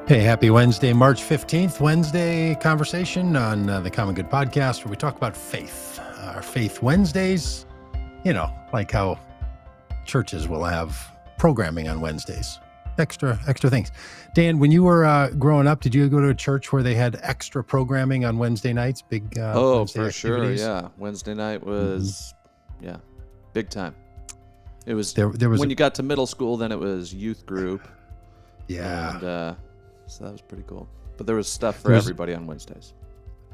Hey, happy Wednesday, March 15th, Wednesday conversation on the Common Good podcast where we talk about faith. Our Faith Wednesdays, like how churches will have programming on Wednesdays, extra things. Dan, when you were growing up, did you go to a church where they had extra programming on Wednesday nights? Big Wednesday for activities? sure, yeah. Wednesday night was, big time. It was, there was when you got to middle school, then it was youth group. Yeah. And so that was pretty cool. But there was stuff for everybody on Wednesdays.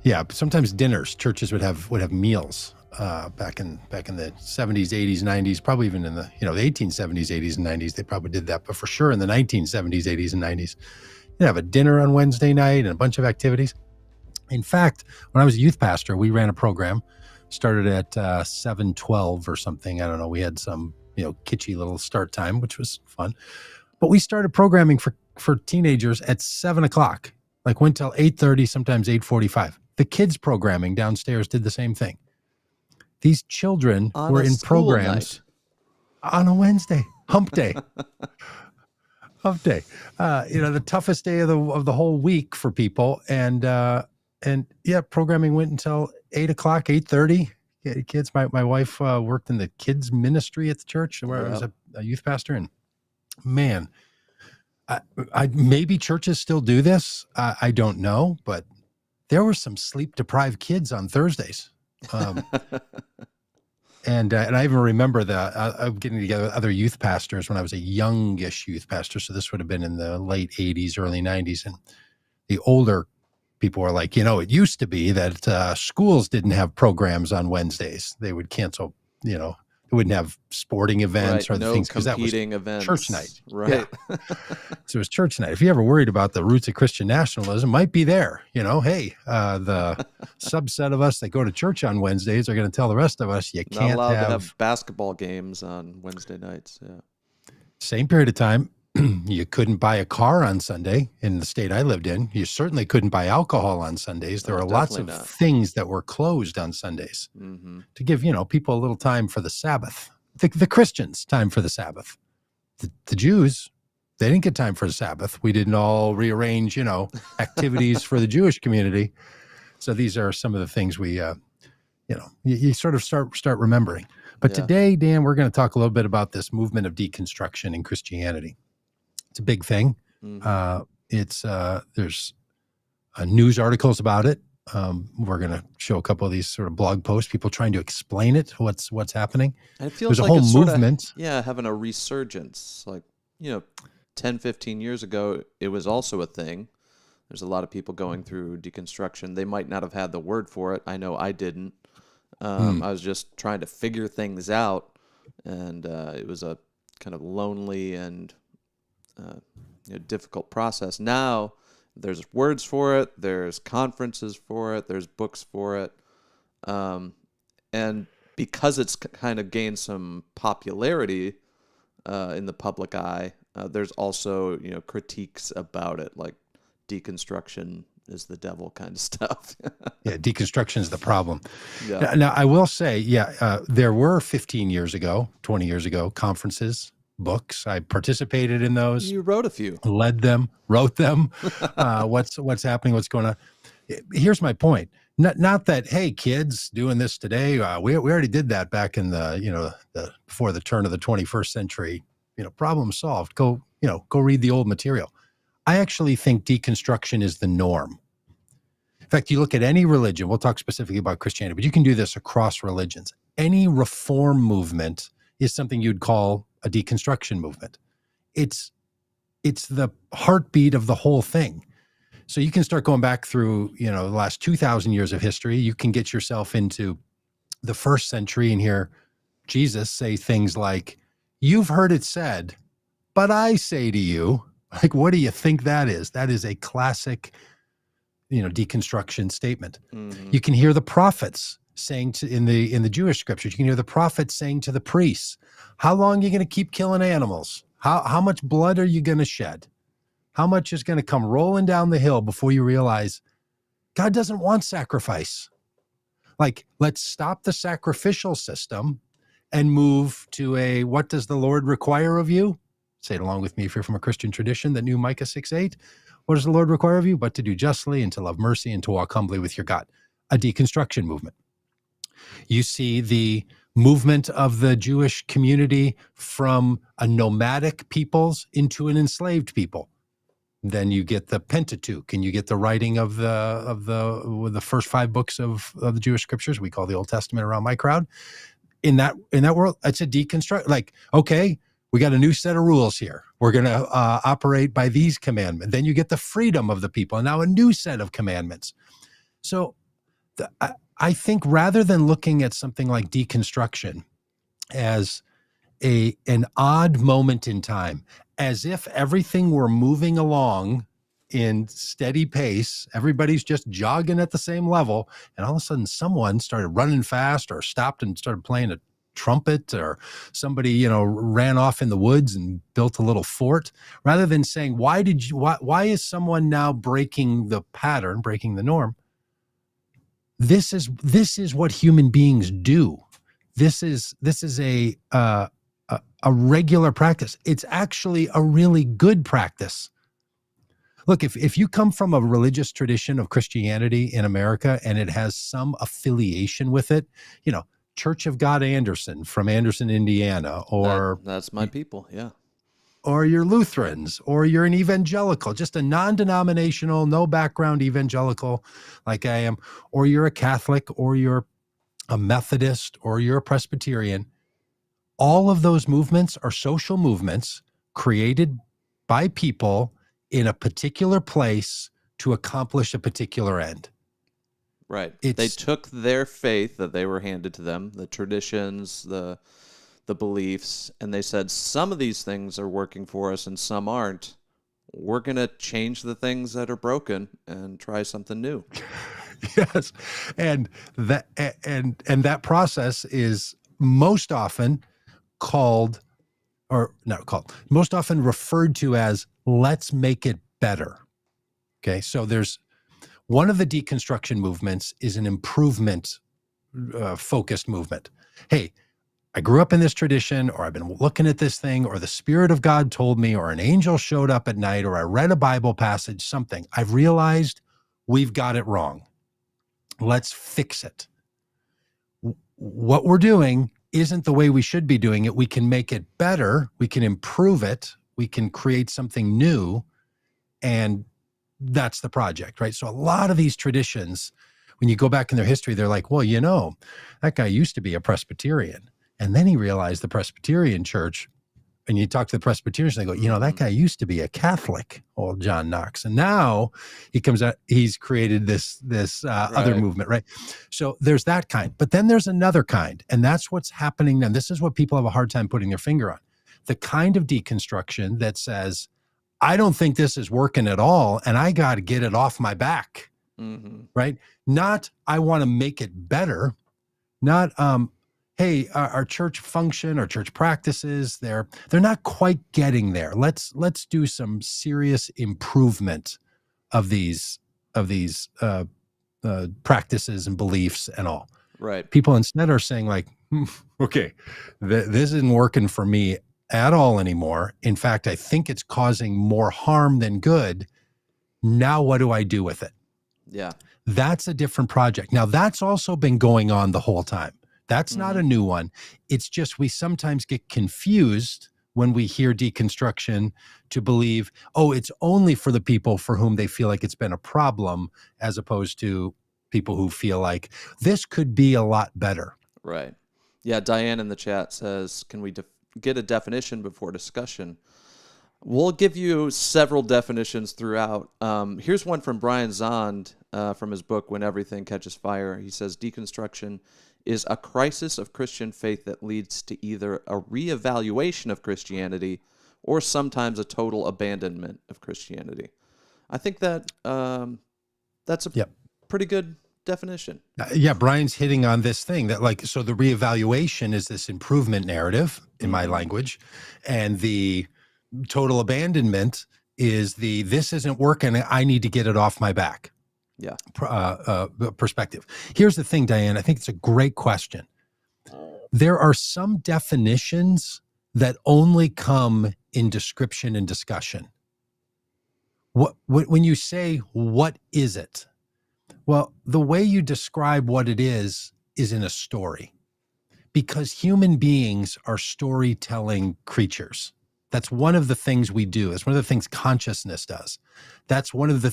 Yeah, but sometimes dinners. Churches would have meals back in the 70s, 80s, 90s, probably even in the the 1870s, 80s, and 90s. They probably did that, but for sure in the 1970s, 80s, and 90s, you'd have a dinner on Wednesday night and a bunch of activities. In fact, when I was a youth pastor, we ran a program, started at 7:12 or something. I don't know. We had some kitschy little start time, which was fun, but we started programming for teenagers at 7:00. Like went till 8:30, sometimes 8:45. The kids programming downstairs did the same thing. These children were in programs on a Wednesday, hump day. Hump day. The toughest day of the whole week for people. And programming went until 8:00, 8:30. Yeah, kids. My wife worked in the kids ministry at the church where I was a youth pastor, and man, I maybe churches still do this. I don't know, but there were some sleep-deprived kids on Thursdays. And I even remember getting together with other youth pastors when I was a youngish youth pastor. So this would have been in the late 80s, early 90s. And the older people were like, it used to be that schools didn't have programs on Wednesdays. They would cancel, they wouldn't have sporting events or other things because that was events. Church night. Right. Yeah. So it was church night. If you ever worried about the roots of Christian nationalism, might be there. Hey, the subset of us that go to church on Wednesdays are going to tell the rest of us you can't not allowed to have basketball games on Wednesday nights. Yeah. Same period of time. You couldn't buy a car on Sunday in the state I lived in. You certainly couldn't buy alcohol on Sundays. There were lots of things that were closed on Sundays to give, people a little time for the Sabbath. The Christians time for the Sabbath. The Jews, they didn't get time for the Sabbath. We didn't all rearrange, activities for the Jewish community. So these are some of the things we, you sort of start remembering. But today, Dan, we're going to talk a little bit about this movement of deconstruction in Christianity. It's a big thing. There's news articles about it. We're going to show a couple of these sort of blog posts, people trying to explain it, what's happening. And it feels There's like a whole movement. Having a resurgence. Like, 10, 15 years ago, it was also a thing. There's a lot of people going through deconstruction. They might not have had the word for it. I know I didn't. I was just trying to figure things out, and it was a kind of lonely and difficult process. Now there's words for it, there's conferences for it, there's books for it, and because it's kind of gained some popularity in the public eye, there's also critiques about it, like deconstruction is the devil kind of stuff. Yeah, deconstruction is the problem. Yeah. Now, I will say, there were 15 years ago, 20 years ago, conferences, books. I participated in those. You wrote a few. Led them, wrote them. What's happening, what's going on. Here's my point. Not that, hey, kids, doing this today, we already did that back in the before the turn of the 21st century. Problem solved. Go read the old material. I actually think deconstruction is the norm. In fact, you look at any religion, we'll talk specifically about Christianity, but you can do this across religions. Any reform movement is something you'd call a deconstruction movement. It's the heartbeat of the whole thing. So you can start going back through, the last 2,000 years of history. You can get yourself into the first century and hear Jesus say things like, "You've heard it said, but I say to you," like, what do you think that is? That is a classic, deconstruction statement. You can hear the prophets saying in the Jewish scriptures, you can hear the prophets saying to the priests, "How long are you going to keep killing animals? How much blood are you going to shed? How much is going to come rolling down the hill before you realize God doesn't want sacrifice? Like, let's stop the sacrificial system and move to what does the Lord require of you?" Say it along with me if you're from a Christian tradition that knew Micah 6:8. What does the Lord require of you? But to do justly and to love mercy and to walk humbly with your God. A deconstruction movement. You see the movement of the Jewish community from a nomadic peoples into an enslaved people. Then you get the Pentateuch, and you get the writing of the first 5 books of the Jewish scriptures. We call the Old Testament around my crowd. In that world, it's a deconstruct. Like, okay, we got a new set of rules here. We're going to operate by these commandments. Then you get the freedom of the people, and now a new set of commandments. So I think rather than looking at something like deconstruction as an odd moment in time, as if everything were moving along in steady pace, everybody's just jogging at the same level, and all of a sudden someone started running fast or stopped and started playing a trumpet, or somebody, ran off in the woods and built a little fort, rather than saying, why is someone now breaking the pattern, breaking the norm? This is what human beings do. This is a regular practice. It's actually a really good practice. Look, if you come from a religious tradition of Christianity in America and it has some affiliation with it, Church of God Anderson from Anderson, Indiana, or that's my people, yeah. Or you're Lutherans, or you're an evangelical, just a non-denominational, no background evangelical like I am, or you're a Catholic, or you're a Methodist, or you're a Presbyterian. All of those movements are social movements created by people in a particular place to accomplish a particular end. Right. They took their faith that they were handed to them, the traditions, the beliefs, and they said, some of these things are working for us and some aren't. We're going to change the things that are broken and try something new. Yes. And that process is most often most often referred to as, let's make it better. Okay. So there's one of the deconstruction movements is an improvement focused movement. Hey, I grew up in this tradition, or I've been looking at this thing, or the Spirit of God told me, or an angel showed up at night, or I read a Bible passage, something. I've realized we've got it wrong. Let's fix it. What we're doing isn't the way we should be doing it. We can make it better. We can improve it. We can create something new. And that's the project, right? So a lot of these traditions, when you go back in their history, they're like, well, that guy used to be a Presbyterian. And then he realized the Presbyterian church, and you talk to the Presbyterians, and they go, that guy used to be a Catholic, old John Knox. And now he comes out, he's created this other movement, right? So there's that kind. But then there's another kind, and that's what's happening now. This is what people have a hard time putting their finger on. The kind of deconstruction that says, I don't think this is working at all, and I got to get it off my back, right? Not, I want to make it better. Not, hey, our church function, our church practices, they're not quite getting there. Let's do some serious improvement of these practices and beliefs and all. Right. People instead are saying like, okay, this isn't working for me at all anymore. In fact, I think it's causing more harm than good. Now, what do I do with it? Yeah. That's a different project. Now, that's also been going on the whole time. That's not a new one. It's just we sometimes get confused when we hear deconstruction to believe, it's only for the people for whom they feel like it's been a problem, as opposed to people who feel like this could be a lot better. Right. Yeah, Diane in the chat says, can we get a definition before discussion? We'll give you several definitions throughout. Here's one from Brian Zond from his book, When Everything Catches Fire. He says, deconstruction is a crisis of Christian faith that leads to either a reevaluation of Christianity or sometimes a total abandonment of Christianity. I think that that's a pretty good definition. Brian's hitting on this thing that so the reevaluation is this improvement narrative in my language, and the total abandonment is this isn't working, I need to get it off my back. Perspective. Here's the thing, Diane, I think it's a great question. There are some definitions that only come in description and discussion. when you say, what is it? Well, the way you describe what it is in a story, because human beings are storytelling creatures. That's one of the things we do. That's one of the things consciousness does. That's one of the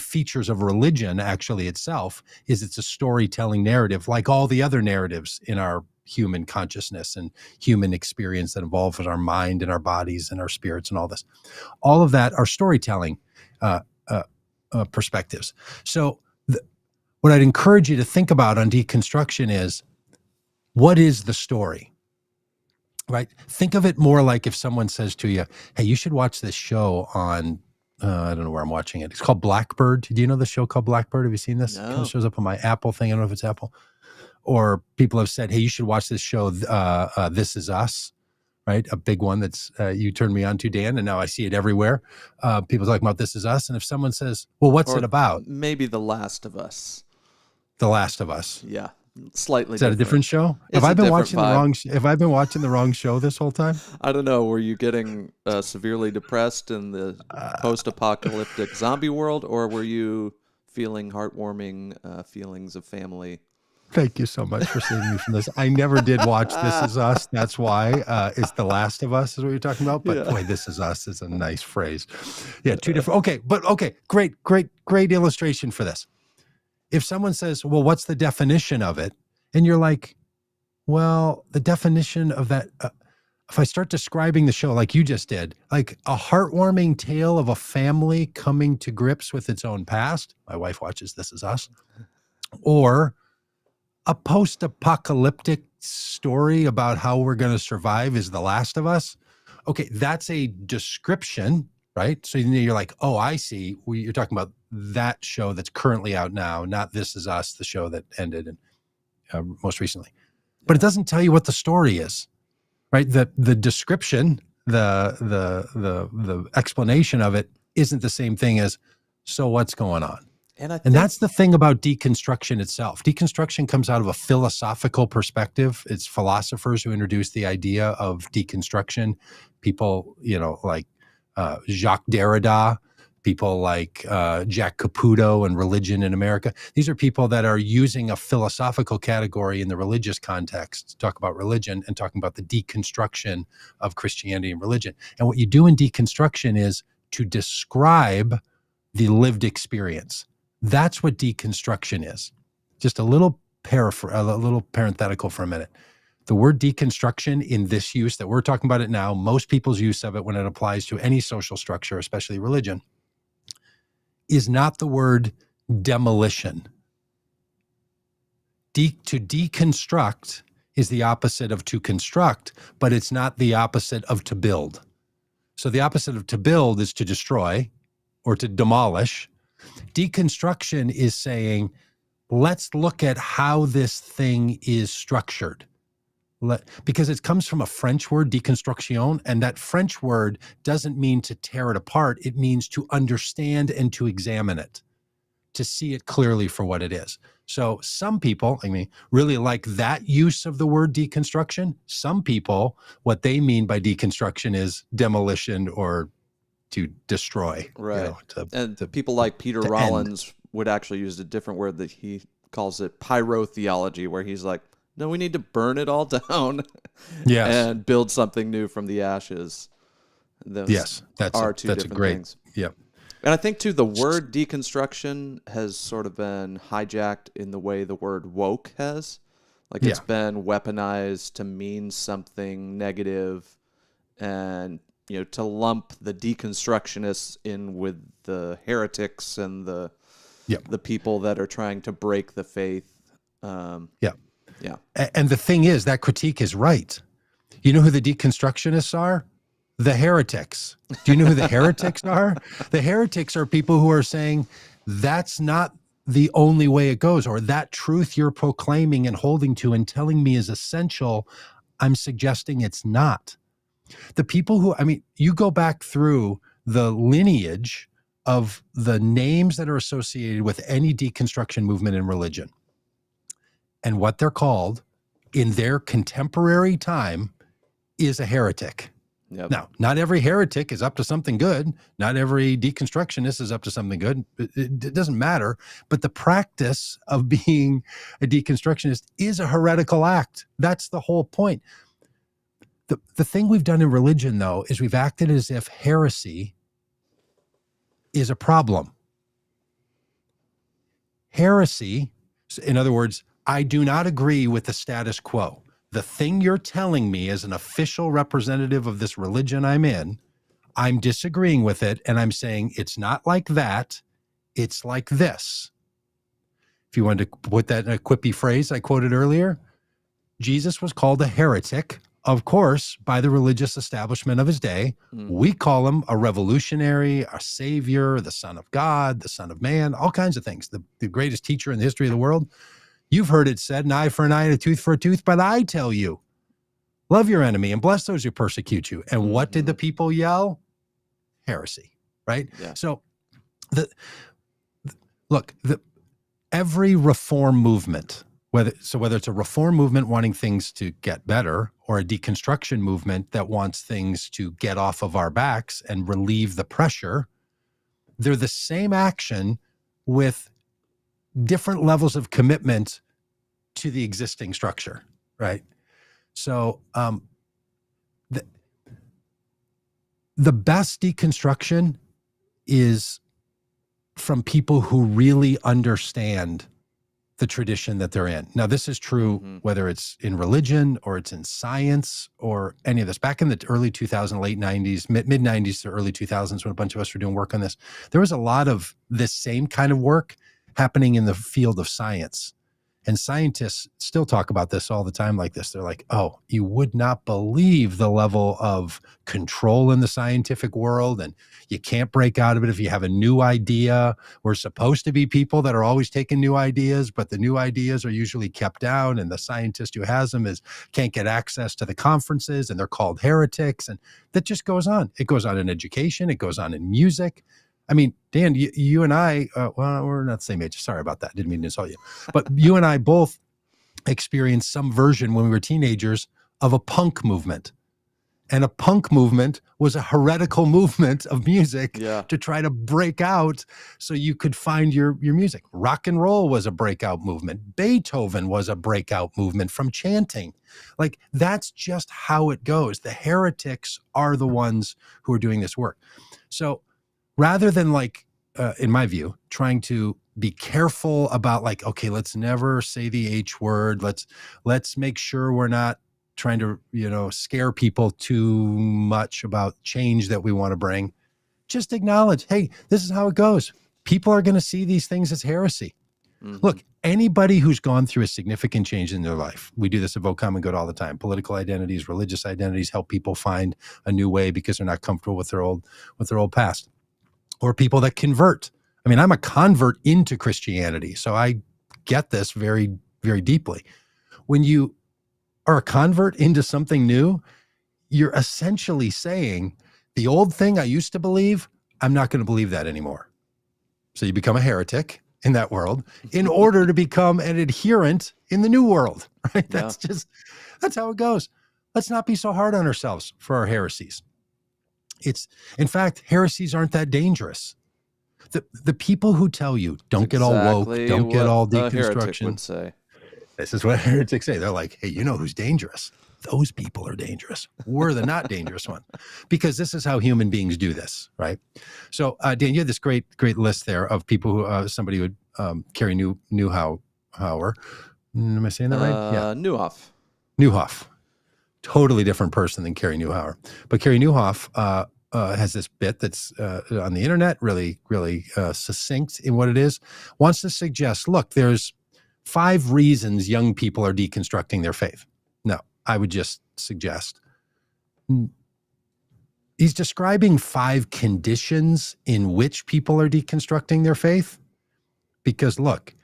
features of religion actually itself is it's a storytelling narrative, like all the other narratives in our human consciousness and human experience that involve in our mind and our bodies and our spirits and all this. All of that are storytelling perspectives. So what I'd encourage you to think about on deconstruction is, what is the story? Right? Think of it more like if someone says to you, hey, you should watch this show on, I don't know where I'm watching it. It's called Blackbird. Do you know the show called Blackbird? Have you seen this? No. It kind of shows up on my Apple thing. I don't know if it's Apple. Or people have said, hey, you should watch this show, This Is Us, right? A big one that's you turned me on to, Dan, and now I see it everywhere. People talking about This Is Us. And if someone says, well, what's it about? Maybe The Last of Us. The Last of Us. Yeah. Slightly. Is that a different show? Have I been watching the wrong show this whole time? I don't know. Were you getting severely depressed in the post-apocalyptic zombie world, or were you feeling heartwarming feelings of family? Thank you so much for saving me from this. I never did watch This Is Us. That's why it's The Last of Us is what you're talking about. But boy, This Is Us is a nice phrase. Yeah, two different. Okay, great illustration for this. If someone says, well, what's the definition of it? And you're like, well, the definition of that, if I start describing the show like you just did, like a heartwarming tale of a family coming to grips with its own past. My wife watches This Is Us. Or a post-apocalyptic story about how we're going to survive is The Last of Us. Okay, that's a description, right? So you're like, oh, I see. You're talking about that show that's currently out now, not This Is Us, the show that ended most recently. But it doesn't tell you what the story is, right? The description, the explanation of it isn't the same thing as, so what's going on? And that's the thing about deconstruction itself. Deconstruction comes out of a philosophical perspective. It's philosophers who introduced the idea of deconstruction. People, like Jacques Derrida, people like Jack Caputo and Religion in America. These are people that are using a philosophical category in the religious context to talk about religion and talking about the deconstruction of Christianity and religion. And what you do in deconstruction is to describe the lived experience. That's what deconstruction is. Just a little parenthetical for a minute. The word deconstruction in this use that we're talking about it now, most people's use of it when it applies to any social structure, especially religion, is not the word demolition. To deconstruct is the opposite of to construct, but it's not the opposite of to build. So the opposite of to build is to destroy or to demolish. Deconstruction is saying, let's look at how this thing is structured. Because it comes from a French word, deconstruction, and that French word doesn't mean to tear it apart. It means to understand and to examine it, to see it clearly for what it is. So some people, really like that use of the word deconstruction. Some people, what they mean by deconstruction is demolition or to destroy. Right. And people like Peter Rollins would actually use a different word that he calls it pyrotheology, where he's like, no, we need to burn it all down and build something new from the ashes. Those are two different things. Yep. And I think, too, the word deconstruction has sort of been hijacked in the way the word woke has. Like, it's been weaponized to mean something negative and, to lump the deconstructionists in with the heretics and the people that are trying to break the faith. Yeah. And the thing is, that critique is right. You know who the deconstructionists are? The heretics. Do you know who the heretics are? The heretics are people who are saying that's not the only way it goes, or that truth you're proclaiming and holding to and telling me is essential. I'm suggesting it's not. The people who, you go back through the lineage of the names that are associated with any deconstruction movement in religion, and what they're called in their contemporary time is a heretic. Yep. Now, not every heretic is up to something good. Not every deconstructionist is up to something good. It doesn't matter. But the practice of being a deconstructionist is a heretical act. That's the whole point. The thing we've done in religion, though, is we've acted as if heresy is a problem. Heresy, in other words, I do not agree with the status quo. The thing you're telling me as an official representative of this religion I'm in, I'm disagreeing with it, and I'm saying it's not like that, it's like this. If you wanted to put that in a quippy phrase I quoted earlier, Jesus was called a heretic, of course, by the religious establishment of his day. We call him a revolutionary, a savior, the Son of God, the Son of Man, all kinds of things, the greatest teacher in the history of the world. You've heard it said, an eye for an eye and a tooth for a tooth, but I tell you, love your enemy and bless those who persecute you. And what did the people yell? Heresy, right? Yeah. So, every reform movement, whether it's a reform movement wanting things to get better or a deconstruction movement that wants things to get off of our backs and relieve the pressure, they're the same action with different levels of commitment to the existing structure, right? So the best deconstruction is from people who really understand the tradition that they're in. Now, this is true whether it's in religion or it's in science or any of this. Back in the early 2000s, late 90s, mid 90s to early 2000s, when a bunch of us were doing work on this, there was a lot of this same kind of work happening in the field of science. And scientists still talk about this all the time like this. They're like, oh, you would not believe the level of control in the scientific world, and you can't break out of it if you have a new idea. We're supposed to be people that are always taking new ideas, but the new ideas are usually kept down, and the scientist who has them can't get access to the conferences, and they're called heretics. And that just goes on. It goes on in education. It goes on in music. I mean, Dan, you and I, well, we're not the same age. Sorry about that. Didn't mean to insult you. But you and I both experienced some version when we were teenagers of a punk movement. And a punk movement was a heretical movement of music to try to break out so you could find your music. Rock and roll was a breakout movement. Beethoven was a breakout movement from chanting. Like, that's just how it goes. The heretics are the ones who are doing this work. So rather than, like, in my view, trying to be careful about, like, okay, let's never say the H word. Let's make sure we're not trying to, scare people too much about change that we want to bring. Just acknowledge, hey, this is how it goes. People are going to see these things as heresy. Look, anybody who's gone through a significant change in their life, we do this at Vote Common Good all the time. Political identities, religious identities help people find a new way because they're not comfortable with their old past. Or people that convert. I mean, I'm a convert into Christianity, so I get this very, very deeply. When you are a convert into something new, you're essentially saying, the old thing I used to believe, I'm not going to believe that anymore. So you become a heretic in that world in order to become an adherent in the new world, right? That's how it goes. Let's not be so hard on ourselves for our heresies. In fact, heresies aren't that dangerous. The people who tell you, don't get all woke, don't get all deconstruction. Would say. This is what heretics say. They're like, hey, you know who's dangerous? Those people are dangerous. We're the not dangerous one. Because this is how human beings do this, right? So, Dan, you had this great list there of people who, somebody would Carrie Neuhauer. Am I saying that right? Yeah. Neuhoff. Totally different person than Carrie Neuhauer. But Carrie Neuhoff has this bit that's on the internet, really, really succinct in what it is, wants to suggest, look, there's 5 reasons young people are deconstructing their faith. No, I would just suggest he's describing 5 conditions in which people are deconstructing their faith. Because look,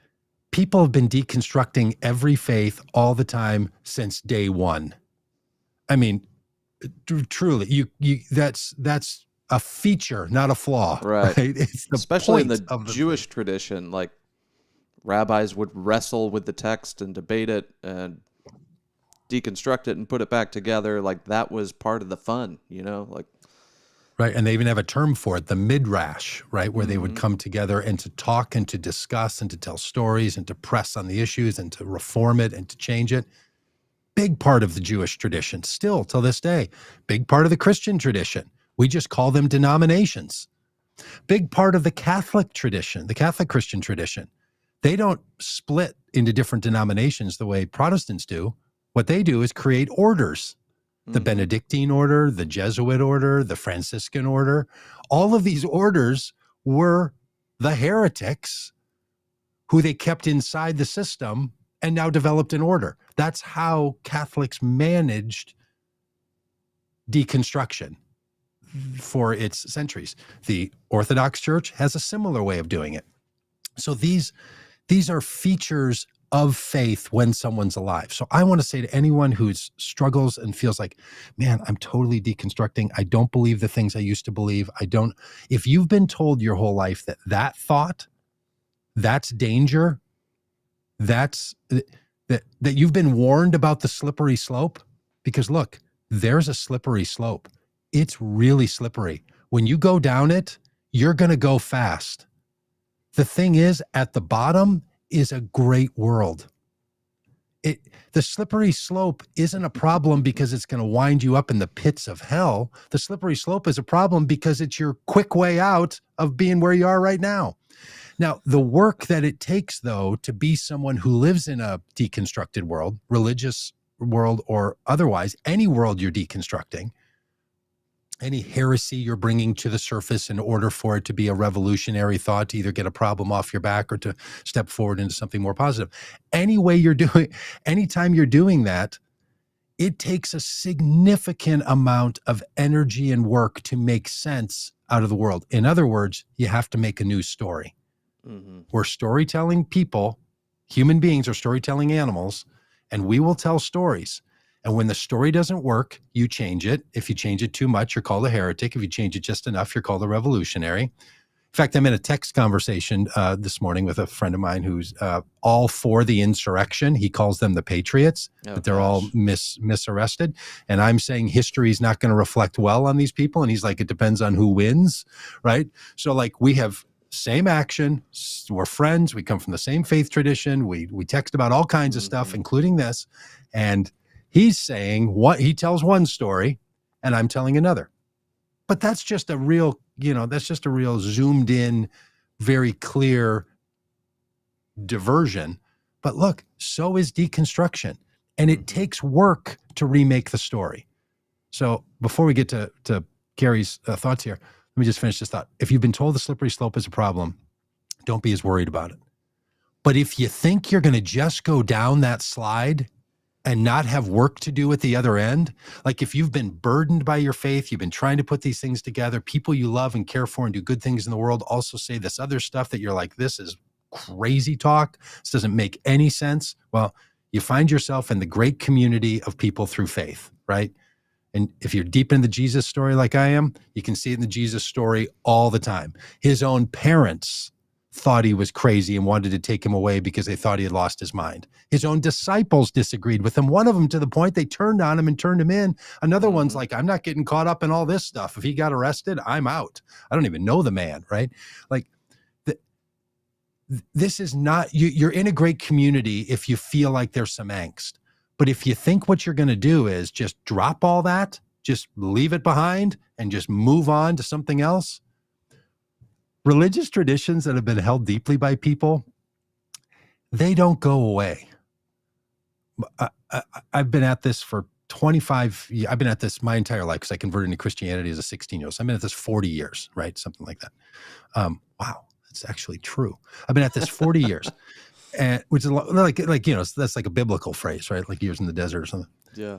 people have been deconstructing every faith all the time since day one. I mean, truly, you that's a feature, not a flaw, right? It's the especially in the Jewish tradition, like rabbis would wrestle with the text and debate it, and deconstruct it and put it back together. Like that was part of the fun, like. Right. And they even have a term for it, the midrash, right? Where they would come together and to talk and to discuss and to tell stories and to press on the issues and to reform it and to change it. Big part of the Jewish tradition, still till this day. Big part of the Christian tradition. We just call them denominations. Big part of the Catholic tradition, the Catholic Christian tradition. They don't split into different denominations the way Protestants do. What they do is create orders. The Benedictine order, the Jesuit order, the Franciscan order. All of these orders were the heretics who they kept inside the system and now developed an order. That's how Catholics managed deconstruction for its centuries. The Orthodox Church has a similar way of doing it. So these are features of faith when someone's alive. So I want to say to anyone who struggles and feels like, man, I'm totally deconstructing. I don't believe the things I used to believe. If you've been told your whole life that thought, that's danger, that you've been warned about the slippery slope, because look, there's a slippery slope. It's really slippery. When you go down it, you're going to go fast. The thing is, at the bottom is a great world. The slippery slope isn't a problem because it's going to wind you up in the pits of hell. The slippery slope is a problem because it's your quick way out of being where you are right now. Now, the work that it takes, though, to be someone who lives in a deconstructed world, religious world or otherwise, any world you're deconstructing, any heresy you're bringing to the surface in order for it to be a revolutionary thought, to either get a problem off your back or to step forward into something more positive. Anytime you're doing that, it takes a significant amount of energy and work to make sense out of the world. In other words, you have to make a new story. We're storytelling people, human beings are storytelling animals, and we will tell stories. And when the story doesn't work, you change it. If you change it too much, you're called a heretic. If you change it just enough, you're called a revolutionary. In fact, I'm in a text conversation this morning with a friend of mine who's all for the insurrection. He calls them the patriots, but they're all misarrested. And I'm saying history is not going to reflect well on these people. And he's like, it depends on who wins, right? So like we have same action. We're friends. We come from the same faith tradition. We text about all kinds of stuff, including this. And he's saying he tells one story and I'm telling another. But that's just a real, zoomed in, very clear diversion. But look, so is deconstruction. And it takes work to remake the story. So before we get to Gary's thoughts here, let me just finish this thought. If you've been told the slippery slope is a problem, don't be as worried about it. But if you think you're going to just go down that slide and not have work to do at the other end, like if you've been burdened by your faith, you've been trying to put these things together, people you love and care for and do good things in the world also say this other stuff that you're like, this is crazy talk. This doesn't make any sense. Well, you find yourself in the great community of people through faith, right? And if you're deep in the Jesus story like I am, you can see it in the Jesus story all the time. His own parents thought he was crazy and wanted to take him away because they thought he had lost his mind. His own disciples disagreed with him. One of them to the point they turned on him and turned him in. Another one's like, I'm not getting caught up in all this stuff. If he got arrested, I'm out. I don't even know the man, right? Like, this is not, you're in a great community if you feel like there's some angst. But if you think what you're going to do is just drop all that, just leave it behind and just move on to something else, religious traditions that have been held deeply by people, they don't go away. I've been at this for 25 years. I've been at this my entire life because I converted into Christianity as a 16-year-old. So I've been at this 40 years, right? Something like that. Wow, that's actually true. I've been at this 40 years. And which is like that's like a biblical phrase, right? Like years in the desert or something. Yeah.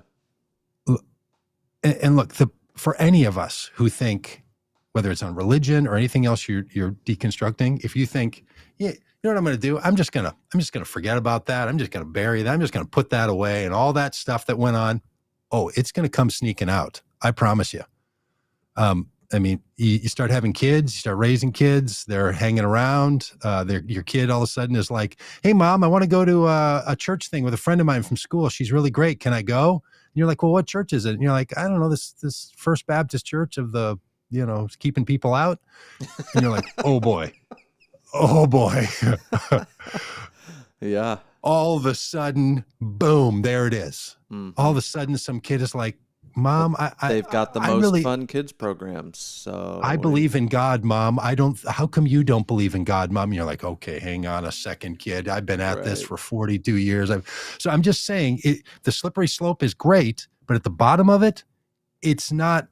And look, for any of us who think, whether it's on religion or anything else you're deconstructing, if you think, yeah, you know what I'm going to do? I'm just going to forget about that. I'm just going to bury that. I'm just going to put that away and all that stuff that went on. Oh, it's going to come sneaking out. I promise you. I mean, you start having kids, you start raising kids, they're hanging around. Your kid all of a sudden is like, hey, Mom, I want to go to a church thing with a friend of mine from school. She's really great. Can I go? And you're like, well, what church is it? And you're like, I don't know, this First Baptist Church of the, keeping people out. And you're like, oh boy. Yeah. All of a sudden, boom, there it is. Mm-hmm. All of a sudden, some kid is like, Mom, they've got the most fun kids programs. So I believe in God, Mom. How come you don't believe in God, Mom? And you're like, okay, hang on a second, kid. I've been at this for 42 years. So I'm just saying the slippery slope is great, but at the bottom of it, it's not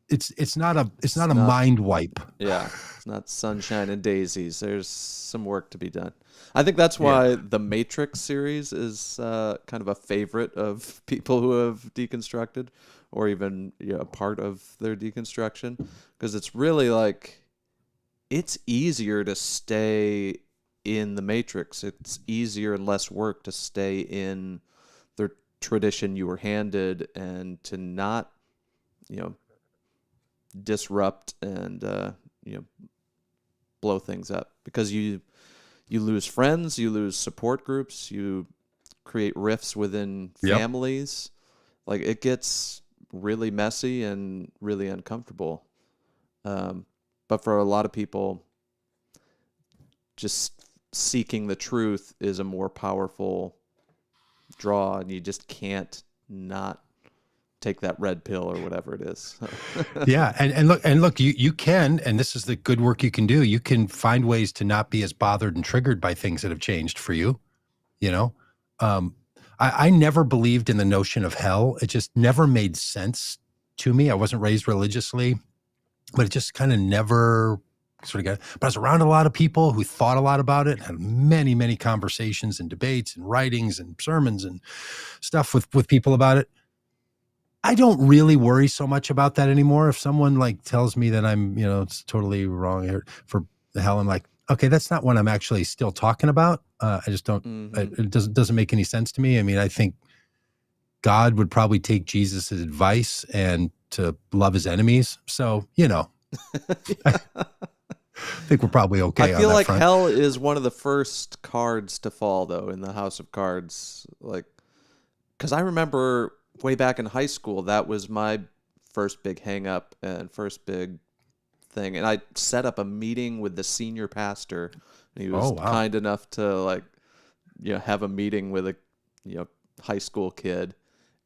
a mind wipe. Yeah. It's not sunshine and daisies. There's some work to be done. I think that's why the Matrix series is kind of a favorite of people who have deconstructed, or even a part of their deconstruction, because it's really like, it's easier to stay in the Matrix. It's easier and less work to stay in the tradition you were handed, and to not, disrupt and blow things up, because you lose friends, you lose support groups, you create rifts within families. Like, it gets really messy and really uncomfortable. But for a lot of people, just seeking the truth is a more powerful draw, and you just can't not take that red pill or whatever it is. Yeah. And look, you can, and this is the good work you can do. You can find ways to not be as bothered and triggered by things that have changed for you. I never believed in the notion of hell. It just never made sense to me. I wasn't raised religiously, but it just kind of never sort of got, but I was around a lot of people who thought a lot about it, had many, many conversations and debates and writings and sermons and stuff with people about it. I don't really worry so much about that anymore. If someone tells me that I'm, it's totally wrong for the hell, I'm like, okay, that's not what I'm actually still talking about. I just don't, it doesn't make any sense to me. I mean, I think God would probably take Jesus' advice and to love his enemies. So, I think we're probably okay. I feel like front. Hell is one of the first cards to fall, though, in the House of Cards. Because I remember way back in high school, that was my first big hang up and first big thing. And I set up a meeting with the senior pastor, and he was kind enough to have a meeting with a high school kid.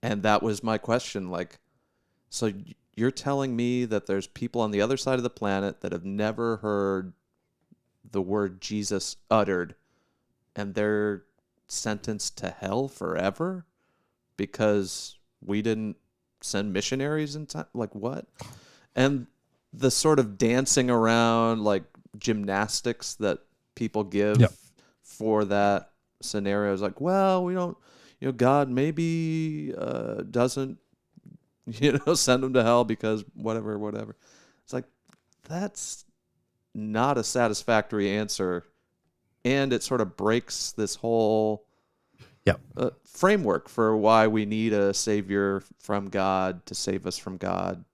And that was my question. So you're telling me that there's people on the other side of the planet that have never heard the word Jesus uttered, and they're sentenced to hell forever because we didn't send missionaries in time? What? And the sort of dancing around, gymnastics that people give for that scenario is well, we don't, God maybe doesn't, send them to hell because whatever. It's that's not a satisfactory answer. And it sort of breaks this whole framework for why we need a savior from God to save us from God,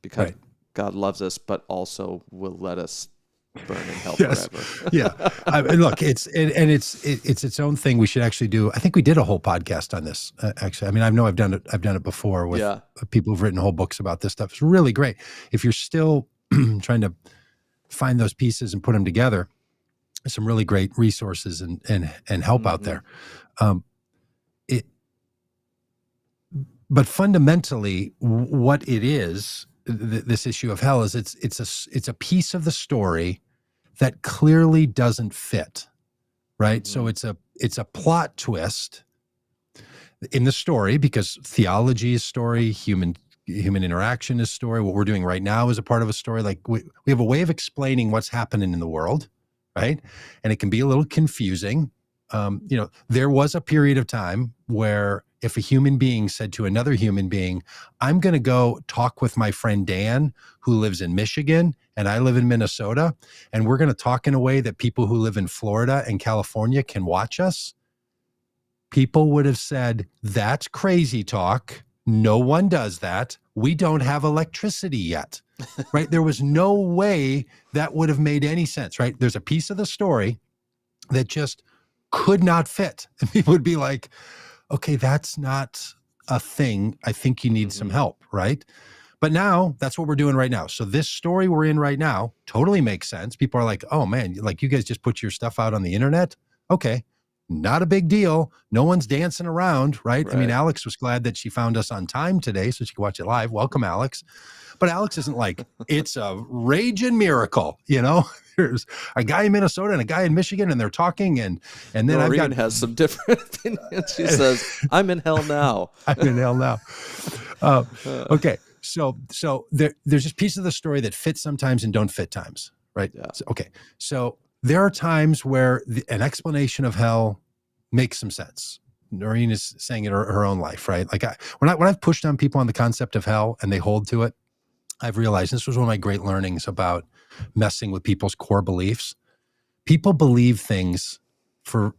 because God loves us, but also will let us burn in hell forever. Look, it's its own thing. We should actually do. I think we did a whole podcast on this. Actually, I mean, I know I've done it before with people who've written whole books about this stuff. It's really great. If you're still trying to find those pieces and put them together, there's some really great resources and help out there. But fundamentally, what it is, this issue of hell, is it's a piece of the story that clearly doesn't fit, right? So it's a plot twist in the story, because theology is story, human interaction is story. What we're doing right now is a part of a story. We have a way of explaining what's happening in the world, right? And it can be a little confusing. There was a period of time where if a human being said to another human being, I'm going to go talk with my friend Dan, who lives in Michigan, and I live in Minnesota, and we're going to talk in a way that people who live in Florida and California can watch us, people would have said, that's crazy talk. No one does that. We don't have electricity yet. right? There was no way that would have made any sense, right? There's a piece of the story that just could not fit. And people would be like, okay, that's not a thing. I think you need some help, right? But now that's what we're doing right now. So this story we're in right now totally makes sense. People are like, oh man, like you guys just put your stuff out on the internet. Okay. Not a big deal. No one's dancing around, right? I mean, Alex was glad that she found us on time today so she could watch it live. Welcome, Alex. But Alex isn't like, it's a raging miracle, you know? There's a guy in Minnesota and a guy in Michigan, and they're talking, and then Noreen has some different opinions. She says, I'm in hell now. I'm in hell now. Okay. So there's just pieces of the story that fit sometimes and don't fit times, right? Yeah. So, okay. So there are times where an explanation of hell makes some sense. Noreen is saying it in her own life, right? Like when I've pushed on people on the concept of hell and they hold to it, I've realized this was one of my great learnings about messing with people's core beliefs. People believe things for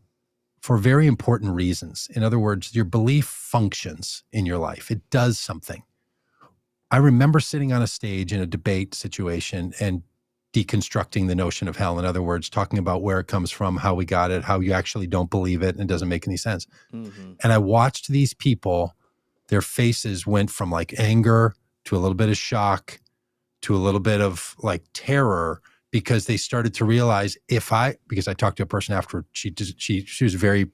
very important reasons. In other words, your belief functions in your life. It does something. I remember sitting on a stage in a debate situation and deconstructing the notion of hell. In other words, talking about where it comes from, how we got it, how you actually don't believe it, and it doesn't make any sense. And I watched these people, their faces went from like anger to a little bit of shock to a little bit of like terror, because they started to realize because I talked to a person after, she was very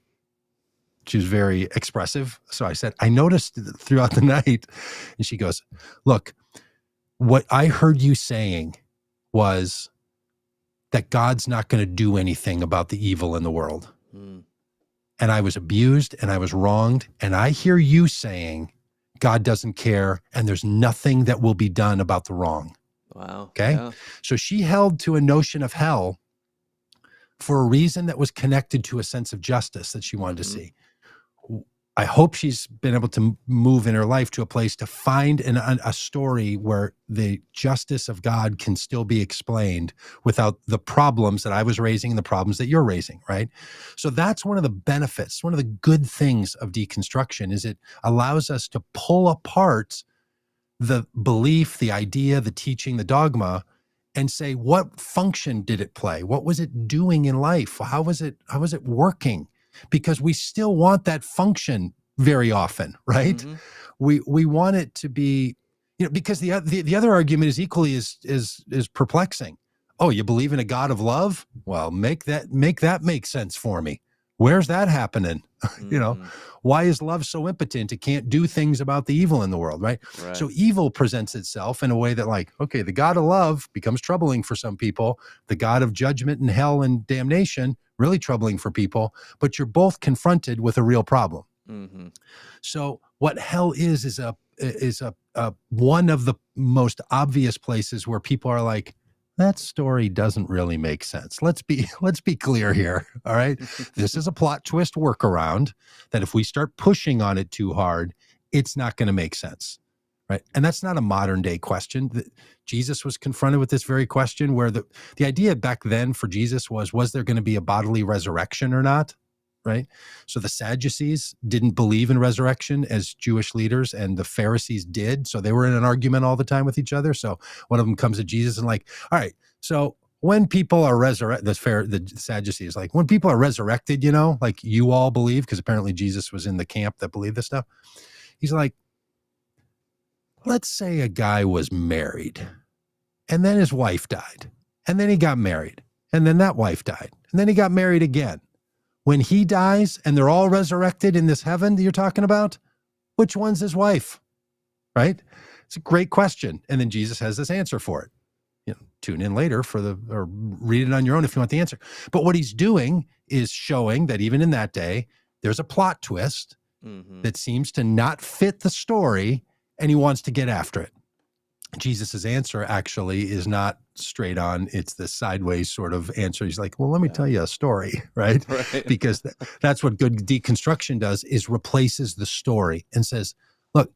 expressive. So I said, I noticed throughout the night, and she goes, look, what I heard you saying was that God's not going to do anything about the evil in the world. And I was abused and I was wronged. And I hear you saying God doesn't care and there's nothing that will be done about the wrong. Wow. Okay. Yeah. So she held to a notion of hell for a reason that was connected to a sense of justice that she wanted to see. I hope she's been able to move in her life to a place to find a story where the justice of God can still be explained without the problems that I was raising and the problems that you're raising, right? So that's one of the benefits, one of the good things of deconstruction is it allows us to pull apart the belief, the idea, the teaching, the dogma, and say, what function did it play? What was it doing in life? How was it working? Because we still want that function very often, right? We want it to be, because the other argument is equally is perplexing. Oh, you believe in a God of love? Well, make that make sense for me. Where's that happening? Why is love so impotent? It can't do things about the evil in the world, right? So evil presents itself in a way that like, okay, the God of love becomes troubling for some people. The God of judgment and hell and damnation, really troubling for people, but you're both confronted with a real problem. So what hell is a one of the most obvious places where people are like, that story doesn't really make sense. Let's be clear here. All right. This is a plot twist workaround that if we start pushing on it too hard, it's not going to make sense. Right. And that's not a modern day question. Jesus was confronted with this very question where the idea back then for Jesus was there going to be a bodily resurrection or not? Right. So the Sadducees didn't believe in resurrection as Jewish leaders, and the Pharisees did. So they were in an argument all the time with each other. So one of them comes to Jesus and like, all right, so when people are resurrected, the Sadducees, like when people are resurrected, like you all believe, because apparently Jesus was in the camp that believed this stuff. He's like, let's say a guy was married and then his wife died and then he got married and then that wife died and then he got married again. When he dies and they're all resurrected in this heaven that you're talking about, which one's his wife? Right? It's a great question. And then Jesus has this answer for it. Tune in later or read it on your own if you want the answer. But what he's doing is showing that even in that day, there's a plot twist that seems to not fit the story, and he wants to get after it. Jesus's answer actually is not straight on. It's the sideways sort of answer. He's like, well, let me tell you a story, right? Because that's what good deconstruction does, is replaces the story and says, look,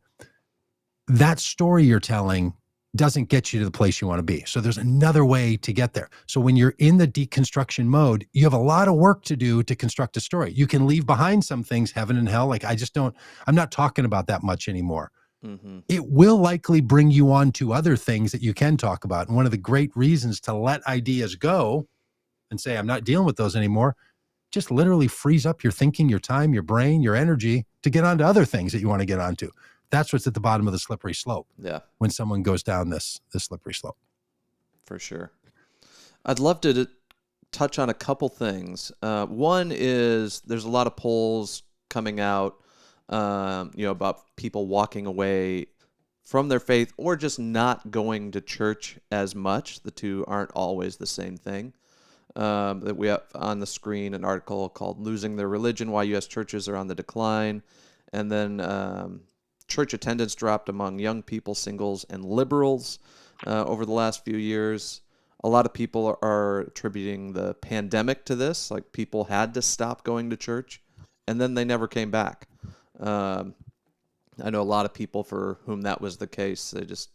that story you're telling doesn't get you to the place you want to be. So there's another way to get there. So when you're in the deconstruction mode, you have a lot of work to do to construct a story. You can leave behind some things, heaven and hell. Like I'm not talking about that much anymore. Mm-hmm. it will likely bring you on to other things that you can talk about. And one of the great reasons to let ideas go and say, I'm not dealing with those anymore, just literally frees up your thinking, your time, your brain, your energy to get onto other things that you want to get onto. That's what's at the bottom of the slippery slope. Yeah, when someone goes down this slippery slope. for sure. I'd love to touch on a couple things. One is there's a lot of polls coming out, about people walking away from their faith or just not going to church as much. The two aren't always the same thing. That we have on the screen an article called "Losing Their Religion: Why U.S. Churches Are on the Decline," and then church attendance dropped among young people, singles, and liberals over the last few years. A lot of people are attributing the pandemic to this. Like, people had to stop going to church, and then they never came back. I know a lot of people for whom that was the case. They just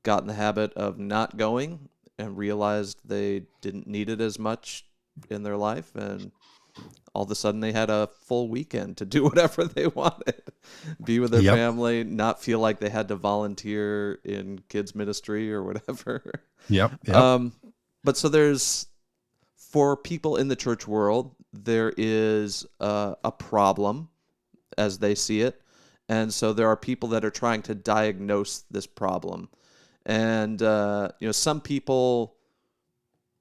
got in the habit of not going and realized they didn't need it as much in their life, and all of a sudden they had a full weekend to do whatever they wanted, be with their family, not feel like they had to volunteer in kids ministry or whatever. But so there's, for people in the church world, there is a problem as they see it. And so there are people that are trying to diagnose this problem. And, some people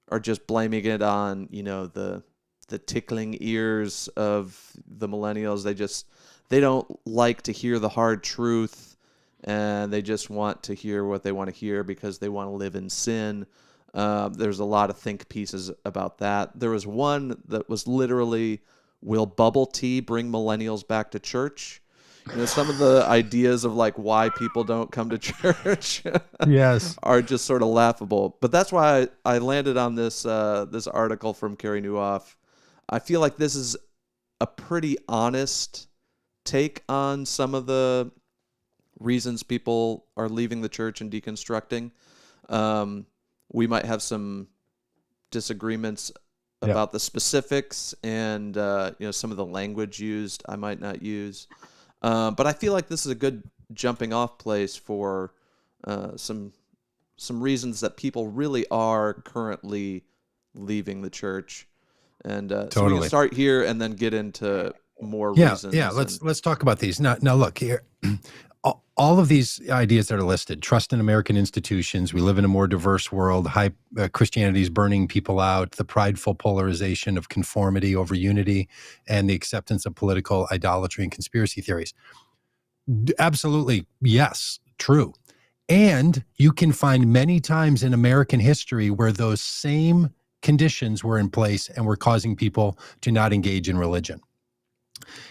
are just blaming it on, the tickling ears of the millennials. They don't like to hear the hard truth, and they just want to hear what they want to hear because they want to live in sin. There's a lot of think pieces about that. There was one that was literally, will bubble tea bring millennials back to church? Some of the ideas of like why people don't come to church are just sort of laughable. But that's why I landed on this article from Carey Nieuwhof. I feel like this is a pretty honest take on some of the reasons people are leaving the church and deconstructing. We might have some disagreements about the specifics and some of the language used I might not use. But I feel like this is a good jumping off place for some reasons that people really are currently leaving the church. And so we can start here and then get into more reasons. Yeah, let's talk about these. Now look here. All of these ideas that are listed: trust in American institutions, we live in a more diverse world, Christianity is burning people out, the prideful polarization of conformity over unity, and the acceptance of political idolatry and conspiracy theories. Absolutely, yes, true. And you can find many times in American history where those same conditions were in place and were causing people to not engage in religion.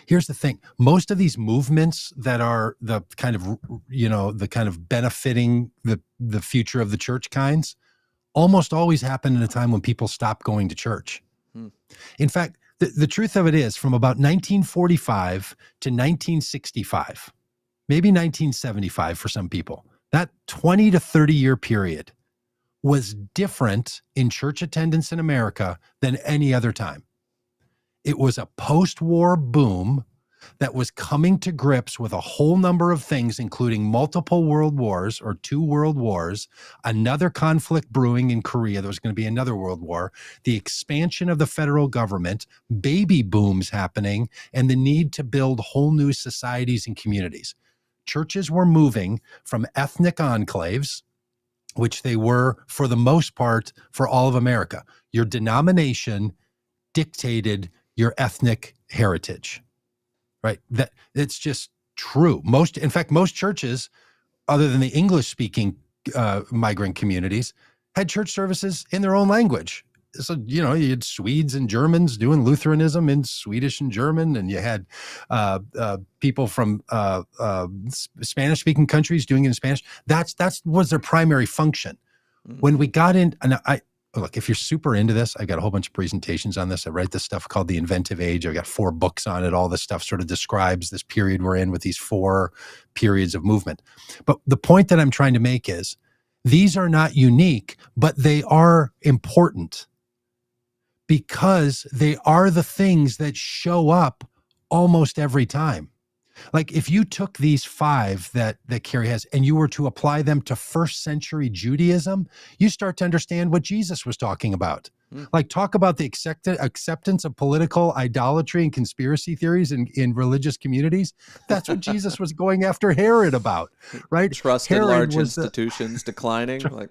Here's the thing. Most of these movements that are the kind of benefiting the future of the church kinds almost always happen in a time when people stop going to church. In fact, the truth of it is, from about 1945 to 1965, maybe 1975 for some people, that 20 to 30 year period was different in church attendance in America than any other time. It was a post-war boom that was coming to grips with a whole number of things, including multiple world wars or 2 world wars, another conflict brewing in Korea. There was going to be another world war, the expansion of the federal government, baby booms happening, and the need to build whole new societies and communities. Churches were moving from ethnic enclaves, which they were for the most part for all of America. Your denomination dictated your ethnic heritage, right? That it's just true. Most churches, other than the English-speaking migrant communities, had church services in their own language. So, you had Swedes and Germans doing Lutheranism in Swedish and German, and you had people from Spanish-speaking countries doing it in Spanish. That was their primary function. When we got in, and look, if you're super into this, I got a whole bunch of presentations on this. I write this stuff called The Inventive Age. I've got 4 books on it. All this stuff sort of describes this period we're in with these 4 periods of movement. But the point that I'm trying to make is these are not unique, but they are important because they are the things that show up almost every time. Like if you took these 5 that Carrie has and you were to apply them to first century Judaism, you start to understand what Jesus was talking about. Like talk about the acceptance of political idolatry and conspiracy theories in religious communities. That's what Jesus was going after Herod about, right? Trust in Herod large was institutions declining. Like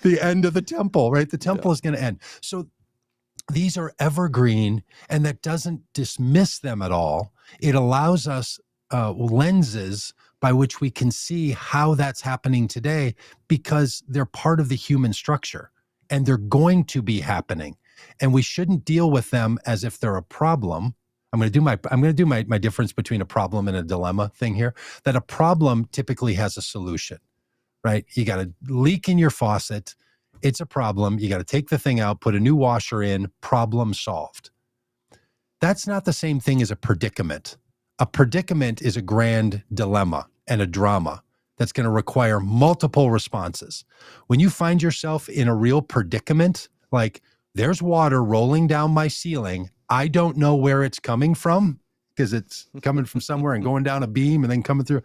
the end of the temple, right? The temple is going to end. So these are evergreen, and that doesn't dismiss them at all. It allows us lenses by which we can see how that's happening today, because they're part of the human structure and they're going to be happening. And we shouldn't deal with them as if they're a problem. I'm going to do my difference between a problem and a dilemma thing here, that a problem typically has a solution, right? You got a leak in your faucet. It's a problem. You got to take the thing out, put a new washer in, problem solved. That's not the same thing as a predicament. A predicament is a grand dilemma and a drama that's going to require multiple responses. When you find yourself in a real predicament, like there's water rolling down my ceiling, I don't know where it's coming from because it's coming from somewhere and going down a beam and then coming through.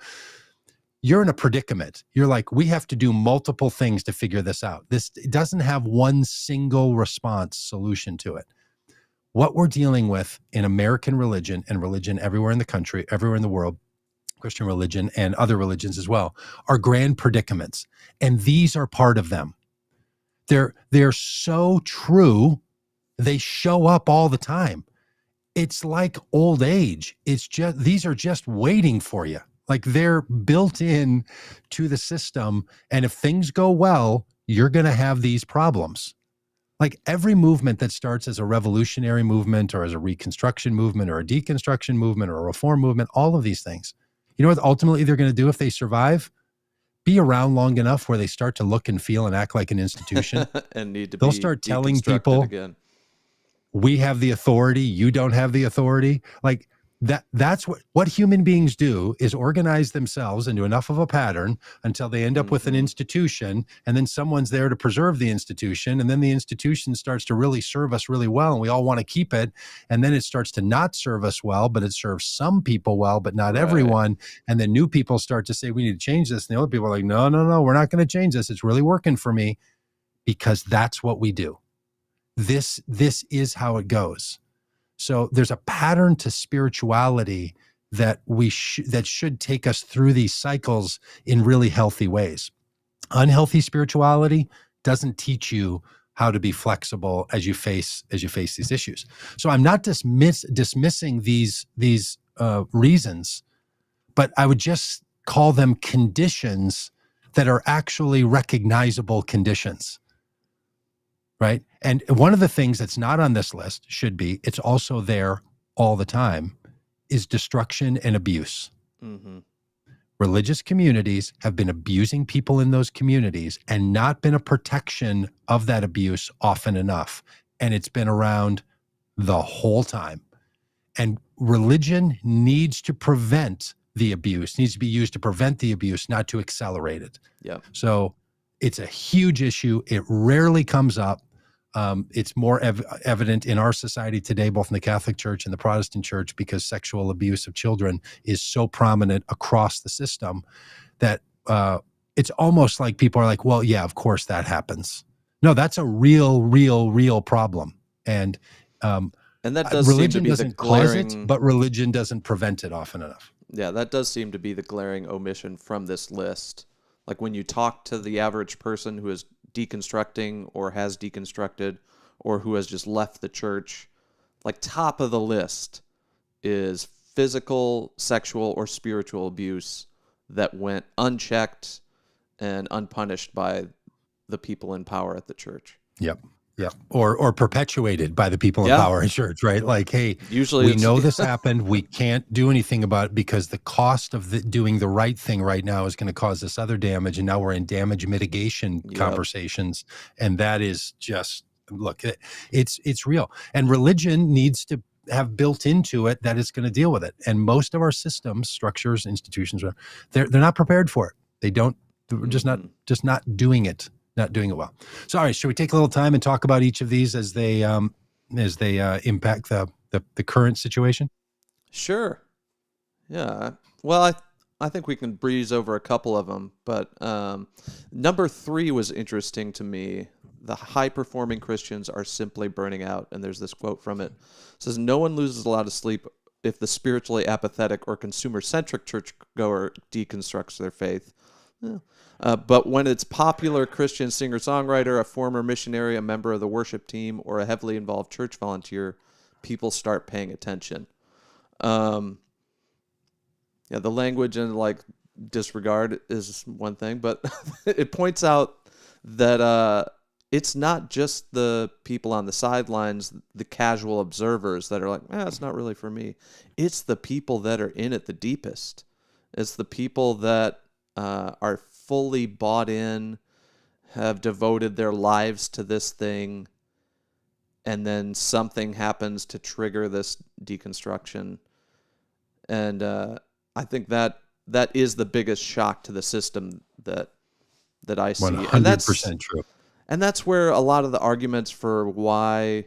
You're in a predicament. You're like, we have to do multiple things to figure this out. This doesn't have one single response solution to it. What we're dealing with in American religion and religion everywhere in the country, everywhere in the world, Christian religion and other religions as well, are grand predicaments. And these are part of them. They're so true. They show up all the time. It's like old age. It's just, these are just waiting for you. Like they're built in to the system. And if things go well, you're going to have these problems. Like every movement that starts as a revolutionary movement or as a reconstruction movement or a deconstruction movement or a reform movement, all of these things, you know what ultimately they're going to do if they survive? Be around long enough where they start to look and feel and act like an institution. and need to They'll be start telling deconstructed people, again. we have the authority, you don't have the authority. Like that's what human beings do, is organize themselves into enough of a pattern until they end up with an institution, and then someone's there to preserve the institution, and then the institution starts to really serve us really well, and we all want to keep it, and then it starts to not serve us well, but it serves some people well, but not everyone, and then new people start to say, we need to change this, and the other people are like, no, we're not going to change this, it's really working for me, because that's what we do. This is how it goes. So there's a pattern to spirituality that that should take us through these cycles in really healthy ways. Unhealthy spirituality doesn't teach you how to be flexible as you face these issues. So I'm not dismissing these reasons, but I would just call them conditions that are actually recognizable conditions. Right. And one of the things that's not on this list should be, it's also there all the time, is destruction and abuse. Religious communities have been abusing people in those communities and not been a protection of that abuse often enough. And it's been around the whole time. And religion needs to prevent the abuse, needs to be used to prevent the abuse, not to accelerate it. Yeah. So it's a huge issue. It rarely comes up. It's more evident in our society today, both in the Catholic Church and the Protestant Church, because sexual abuse of children is so prominent across the system that it's almost like people are like, well, yeah, of course that happens. No, that's a real problem. And that does religion seem to be doesn't the glaring, cause it, but religion doesn't prevent it often enough. Yeah, that does seem to be the glaring omission from this list. Like when you talk to the average person who is deconstructing or has deconstructed or who has just left the church, like top of the list is physical, sexual, or spiritual abuse that went unchecked and unpunished by the people in power at the church. Yep. Yeah. Or perpetuated by the people in power in church, right? Like, hey, usually we know this happened. We can't do anything about it because the cost of doing the right thing right now is going to cause this other damage. And now we're in damage mitigation conversations. And that is just, look, it's real. And religion needs to have built into it that it's going to deal with it. And most of our systems, structures, institutions, they're not prepared for it. They don't, we're just not doing it. Not doing it well. So, all right, should we take a little time and talk about each of these as they impact the current situation? Sure. Yeah. Well, I think we can breeze over a couple of them, but number 3 was interesting to me. The high performing Christians are simply burning out, and there's this quote from it. It says, "No one loses a lot of sleep if the spiritually apathetic or consumer centric churchgoer deconstructs their faith. Yeah. But when it's popular Christian singer songwriter, a former missionary, a member of the worship team, or a heavily involved church volunteer, people start paying attention." Um, yeah, the language and like disregard is one thing, but it points out that it's not just the people on the sidelines, the casual observers that are like, it's not really for me. It's the people that are in it the deepest. It's the people that are fully bought in, have devoted their lives to this thing, and then something happens to trigger this deconstruction. And I think that is the biggest shock to the system that I see. 100% true. And that's where a lot of the arguments for why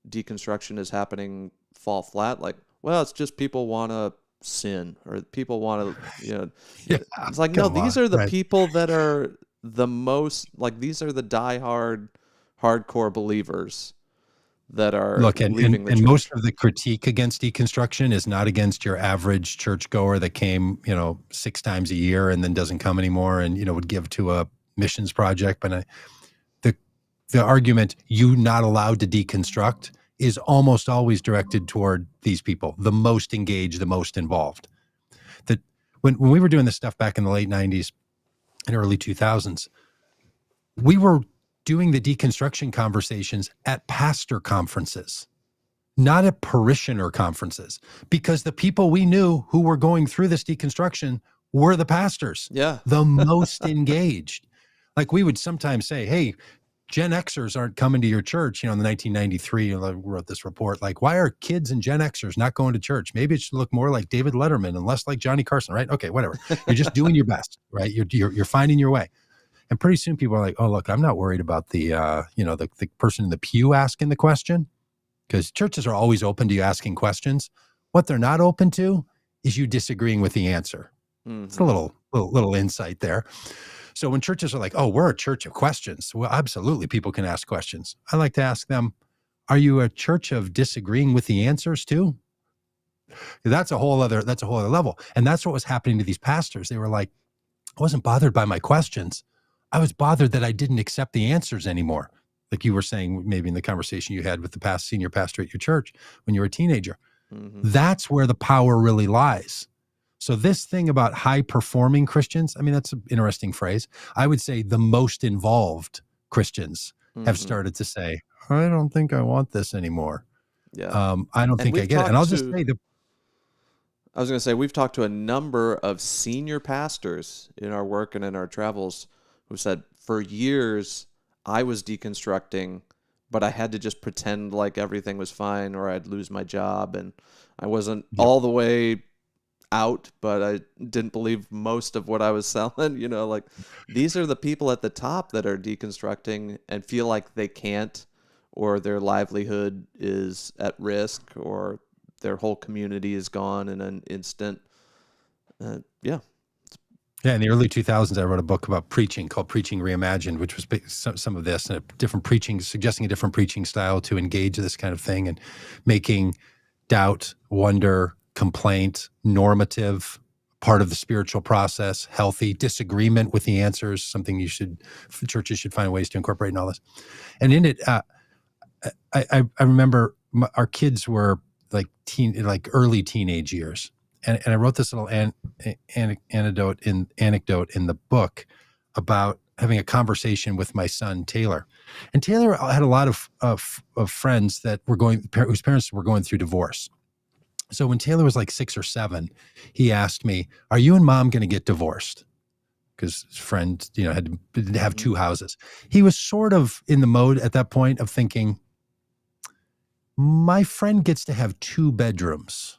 deconstruction is happening fall flat. Like, well, it's just people want to sin, or people want to, Yeah, it's like, no, these are the right. people that are the most, like, these are the diehard, hardcore believers that are leaving the church. And most of the critique against deconstruction is not against your average churchgoer that came, 6 times a year and then doesn't come anymore and, would give to a missions project. But the argument, you not allowed to deconstruct, is almost always directed toward these people, the most engaged, the most involved. That when we were doing this stuff back in the late 90s and early 2000s, we were doing the deconstruction conversations at pastor conferences, not at parishioner conferences, because the people we knew who were going through this deconstruction were the pastors, the most engaged. Like, we would sometimes say, hey, Gen Xers aren't coming to your church. In the 1993, I wrote this report, like, why are kids and Gen Xers not going to church? Maybe it should look more like David Letterman and less like Johnny Carson, right? Okay, whatever. You're just doing your best, right? You're finding your way. And pretty soon people are like, oh, look, I'm not worried about the person in the pew asking the question, because churches are always open to you asking questions. What they're not open to is you disagreeing with the answer. Mm-hmm. It's a little insight there. So when churches are like, oh, we're a church of questions. Well, absolutely, people can ask questions. I like to ask them, are you a church of disagreeing with the answers too? That's a whole other level. And that's what was happening to these pastors. They were like, I wasn't bothered by my questions. I was bothered that I didn't accept the answers anymore. Like you were saying, maybe in the conversation you had with the senior pastor at your church when you were a teenager. Mm-hmm. That's where the power really lies. So this thing about high-performing Christians, I mean, that's an interesting phrase. I would say the most involved Christians have started to say, I don't think I want this anymore. Yeah. I don't think I get it. And I'll just say I was going to say, we've talked to a number of senior pastors in our work and in our travels who said, for years, I was deconstructing, but I had to just pretend like everything was fine or I'd lose my job. And I wasn't all the way out, but I didn't believe most of what I was selling. Like, these are the people at the top that are deconstructing and feel like they can't, or their livelihood is at risk, or their whole community is gone in an instant. Yeah, in the early 2000s, I wrote a book about preaching called Preaching Reimagined, which was some of this, and suggesting a different preaching style to engage this kind of thing, and making doubt, wonder, complaint, normative, part of the spiritual process, healthy, disagreement with the answers, something churches should find ways to incorporate in all this. And in it, I remember our kids were like early teenage years. And I wrote this little anecdote in the book about having a conversation with my son, Taylor. And Taylor had a lot of friends that whose parents were going through divorce. So when Taylor was like 6 or 7, he asked me, are you and mom going to get divorced? Because his friend, had to have 2 houses. He was sort of in the mode at that point of thinking, my friend gets to have 2 bedrooms.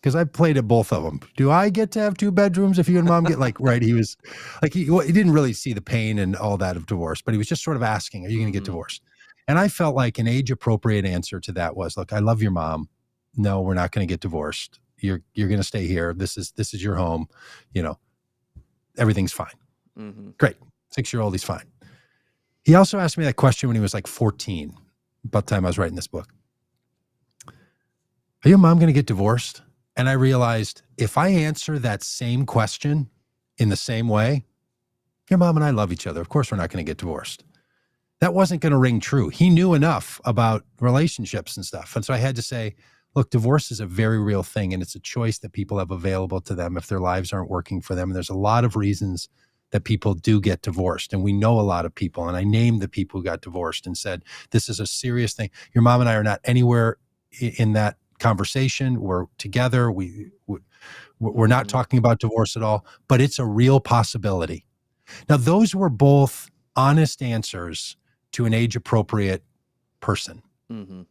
Because I played at both of them. Do I get to have 2 bedrooms if you and mom get right? He was like, he didn't really see the pain and all that of divorce, but he was just sort of asking, are you going to get divorced? And I felt like an age appropriate answer to that was, look, I love your mom. No, we're not going to get divorced. You're going to stay here. This is your home. Everything's fine. Mm-hmm. Great. 6-year-old, he's fine. He also asked me that question when he was like 14, about the time I was writing this book. Are you and mom going to get divorced? And I realized if I answer that same question in the same way, your mom and I love each other. Of course, we're not going to get divorced. That wasn't going to ring true. He knew enough about relationships and stuff. And so I had to say, look, divorce is a very real thing, and it's a choice that people have available to them if their lives aren't working for them. And there's a lot of reasons that people do get divorced. And we know a lot of people. And I named the people who got divorced and said, this is a serious thing. Your mom and I are not anywhere in that conversation. We're together. We're not talking about divorce at all, but it's a real possibility. Now, those were both honest answers to an age-appropriate person. Mm-hmm.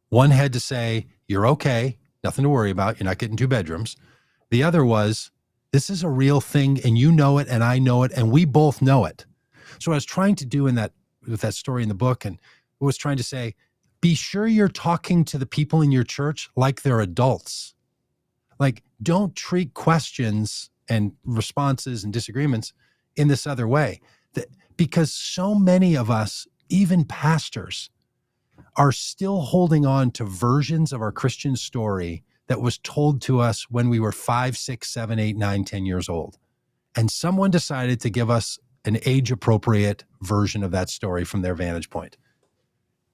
One had to say, you're okay, nothing to worry about, you're not getting 2 bedrooms. The other was, this is a real thing, and you know it, and I know it, and we both know it. So what I was trying to do with that story in the book, and was trying to say, be sure you're talking to the people in your church like they're adults. Like, don't treat questions and responses and disagreements in this other way. Because so many of us, even pastors, are still holding on to versions of our Christian story that was told to us when we were 5, 6, 7, 8, 9, 10 years old. And someone decided to give us an age-appropriate version of that story from their vantage point.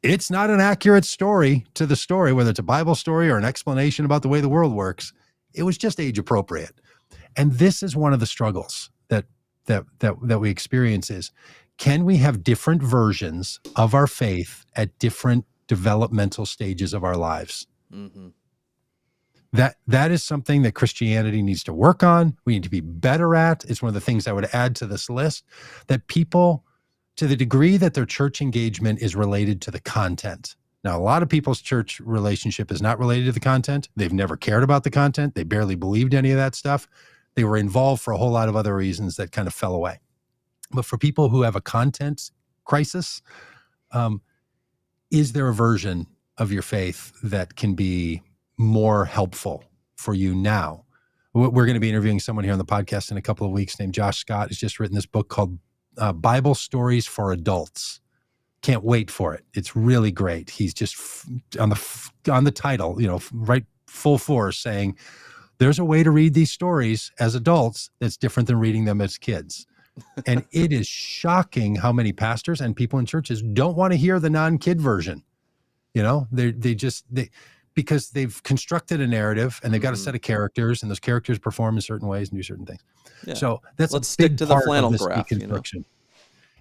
It's not an accurate story to the story, whether it's a Bible story or an explanation about the way the world works. It was just age-appropriate. And this is one of the struggles that we experience is, can we have different versions of our faith at different developmental stages of our lives? Mm-hmm. That is something that Christianity needs to work on. We need to be better at. It's one of the things I would add to this list, that people, to the degree that their church engagement is related to the content. Now, a lot of people's church relationship is not related to the content. They've never cared about the content. They barely believed any of that stuff. They were involved for a whole lot of other reasons that kind of fell away. But for people who have a content crisis, is there a version of your faith that can be more helpful for you now? We're going to be interviewing someone here on the podcast in a couple of weeks named Josh Scott, who's just written this book called Bible Stories for Adults. Can't wait for it. It's really great. He's just on the title, right, full force, saying there's a way to read these stories as adults that's different than reading them as kids. And it is shocking how many pastors and people in churches don't want to hear the non-kid version. Because they've constructed a narrative and they've got a set of characters, and those characters perform in certain ways and do certain things. Yeah. So that's Let's a big stick to part the flannel of this graph, deconstruction.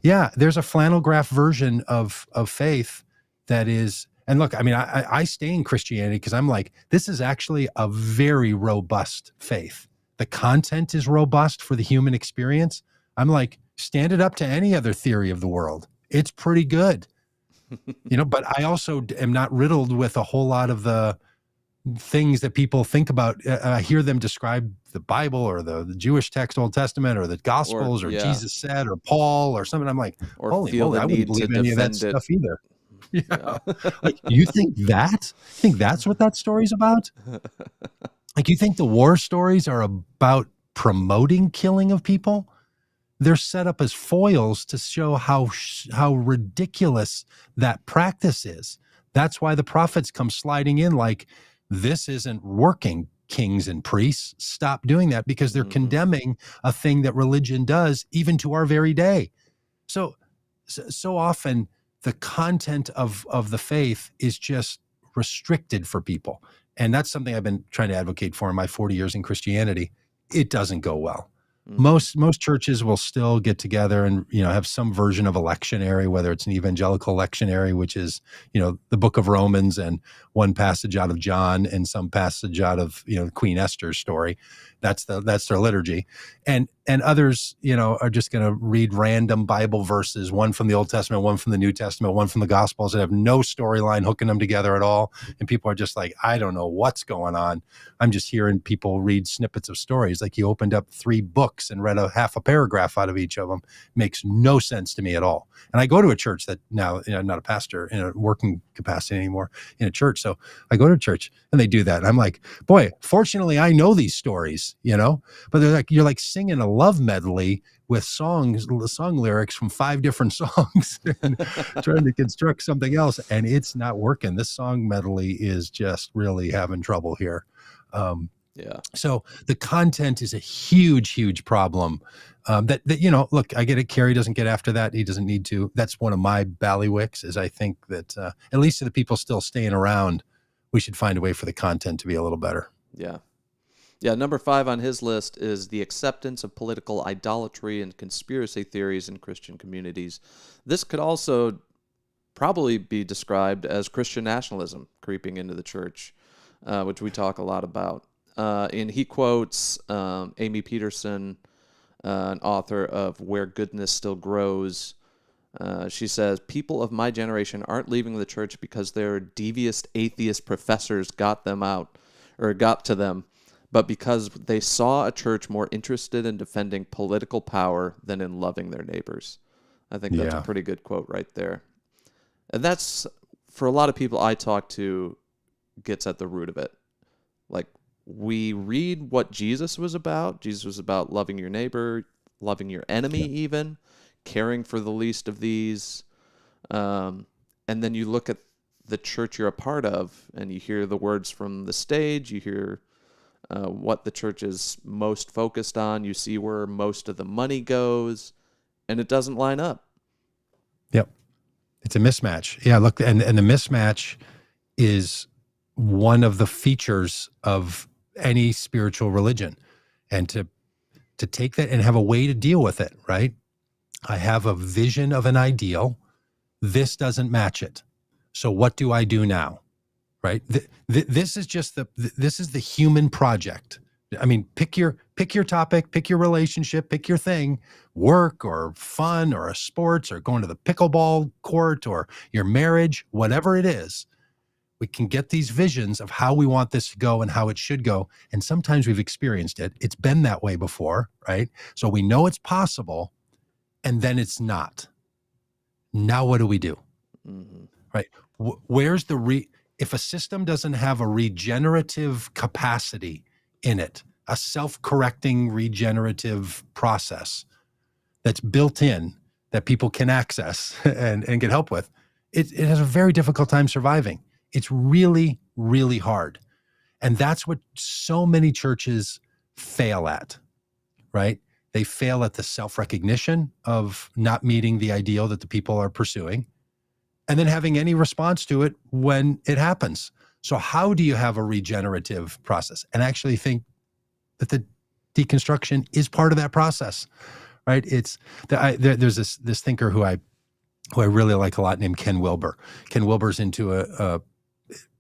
Yeah, there's a flannel graph version of faith that is, and look, I mean, I stay in Christianity because I'm like, this is actually a very robust faith. The content is robust for the human experience. I'm like, stand it up to any other theory of the world. It's pretty good. But I also am not riddled with a whole lot of the things that people think about. I hear them describe the Bible or the Jewish text, Old Testament, or the Gospels, or Jesus said, or Paul, or something. I'm like, holy moly, I wouldn't believe any of that stuff either. Yeah. Like, you think that? Think that's what that story's about? Like, you think the war stories are about promoting killing of people? They're set up as foils to show how ridiculous that practice is. That's why the prophets come sliding in like, this isn't working, kings and priests. Stop doing that, because they're condemning a thing that religion does even to our very day. So often the content of the faith is just restricted for people. And that's something I've been trying to advocate for in my 40 years in Christianity. It doesn't go well. Most churches will still get together and, have some version of a lectionary, whether it's an evangelical lectionary, which is, the book of Romans and one passage out of John and some passage out of, Queen Esther's story. That's their liturgy. And others, are just going to read random Bible verses, one from the Old Testament, one from the New Testament, one from the Gospels, that have no storyline hooking them together at all. And people are just like, I don't know what's going on. I'm just hearing people read snippets of stories. Like, you opened up 3 books books and read a half a paragraph out of each of them. Makes no sense to me at all. And I go to a church that now, I'm not a pastor in a working capacity anymore in a church. So I go to church and they do that. And I'm like, boy, fortunately I know these stories, but they're like, you're like singing a love medley with song lyrics from 5 different songs and trying to construct something else. And it's not working. This song medley is just really having trouble here. So the content is a huge problem. That look, I get it. Kerry doesn't get after that. He doesn't need to. That's one of my ballywicks, is I think that at least to the people still staying around, we should find a way for the content to be a little better. Yeah, number 5 on his list is the acceptance of political idolatry and conspiracy theories in Christian communities. This could also probably be described as Christian nationalism creeping into the church, which we talk a lot about. And he quotes Amy Peterson, an author of Where Goodness Still Grows. She says, people of my generation aren't leaving the church because their devious atheist professors got to them, but because they saw a church more interested in defending political power than in loving their neighbors. I think that's a pretty good quote right there. And that's, for a lot of people I talk to, gets at the root of it. Like, we read what Jesus was about. Jesus was about loving your neighbor, loving your enemy even, caring for the least of these. And then you look at the church you're a part of, and you hear the words from the stage, you hear what the church is most focused on, you see where most of the money goes, and it doesn't line up. Yep. It's a mismatch. Yeah, look, and the mismatch is one of the features of any spiritual religion. And to take that and have a way to deal with it, right? I have a vision of an ideal. This doesn't match it. So what do I do now? Right? This is just this is the human project. I mean, pick your topic, pick your relationship, pick your thing, work or fun or a sports or going to the pickleball court or your marriage, whatever it is. We can get these visions of how we want this to go and how it should go. And sometimes we've experienced it. It's been that way before, right? So we know it's possible, and then it's not. Now what do we do? Mm-hmm. Right? Where's if a system doesn't have a regenerative capacity in it, a self-correcting regenerative process that's built in that people can access and get help with, it has a very difficult time surviving. It's really, really hard. And that's what so many churches fail at, right? They fail at the self-recognition of not meeting the ideal that the people are pursuing, and then having any response to it when it happens. So how do you have a regenerative process? And I actually think that the deconstruction is part of that process, right? There's this thinker who I really like a lot named Ken Wilber. Ken Wilber's into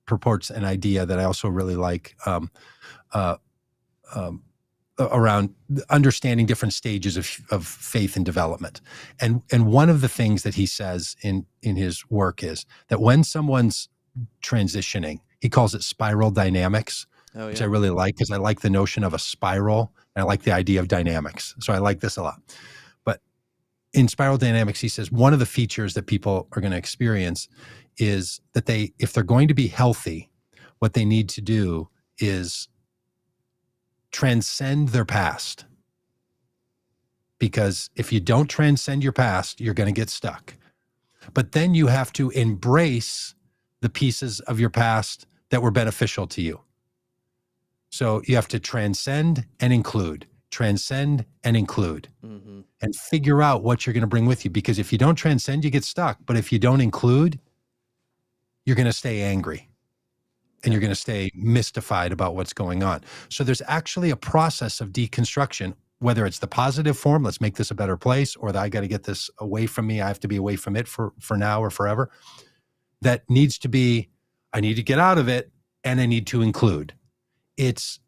purports an idea that I also really like around understanding different stages of faith and development. And one of the things that he says in his work is that when someone's transitioning, he calls it spiral dynamics, which I really like, because I like the notion of a spiral and I like the idea of dynamics. So I like this a lot. But in spiral dynamics, he says one of the features that people are going to experience is that if they're going to be healthy, what they need to do is transcend their past. Because if you don't transcend your past, you're going to get stuck. But then you have to embrace the pieces of your past that were beneficial to you. So you have to transcend and include, and figure out what you're going to bring with you. Because if you don't transcend, you get stuck. But if you don't include, you're going to stay angry. And you're going to stay mystified about what's going on. So there's actually a process of deconstruction, whether it's the positive form, let's make this a better place, or that I got to get this away from me, I have to be away from it for now or forever. That needs to be, I need to get out of it, and I need to include. It's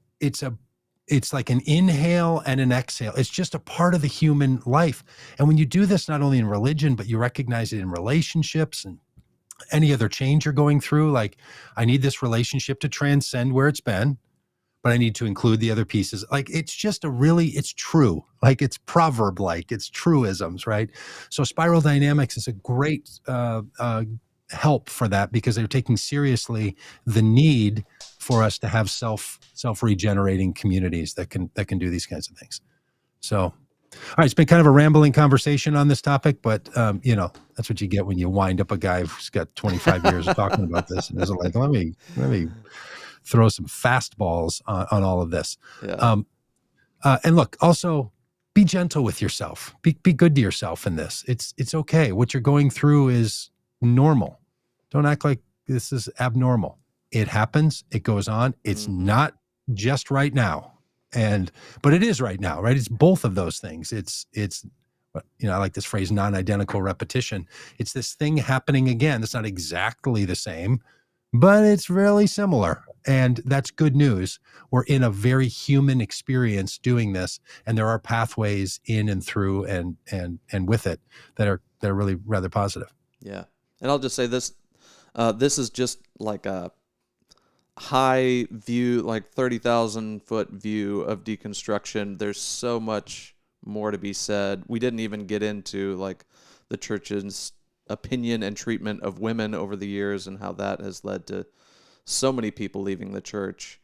like an inhale and an exhale. It's just a part of the human life. And when you do this, not only in religion, but you recognize it in relationships and any other change you're going through, like I need this relationship to transcend where it's been, but I need to include the other pieces. Like, it's just it's true. Like, it's proverb-like, it's truisms, right? So spiral dynamics is a great help for that, because they're taking seriously the need for us to have self-regenerating communities that can do these kinds of things. So, all right, it's been kind of a rambling conversation on this topic, but that's what you get when you wind up a guy who's got 25 years of talking about this and is like, let me throw some fastballs on all of this. Yeah. And look, also be gentle with yourself. Be good to yourself in this. It's okay. What you're going through is normal. Don't act like this is abnormal. It happens. It goes on. It's not just right now. But it is right now, right? It's both of those things. It's I like this phrase, non-identical repetition. It's this thing happening again. It's not exactly the same, but it's really similar. And that's good news. We're in a very human experience doing this, and there are pathways in and through and with it that are really rather positive. Yeah. And I'll just say this, this is just like a high view, like 30,000 foot view of deconstruction. There's so much more to be said. We didn't even get into like the church's opinion and treatment of women over the years and how that has led to so many people leaving the church.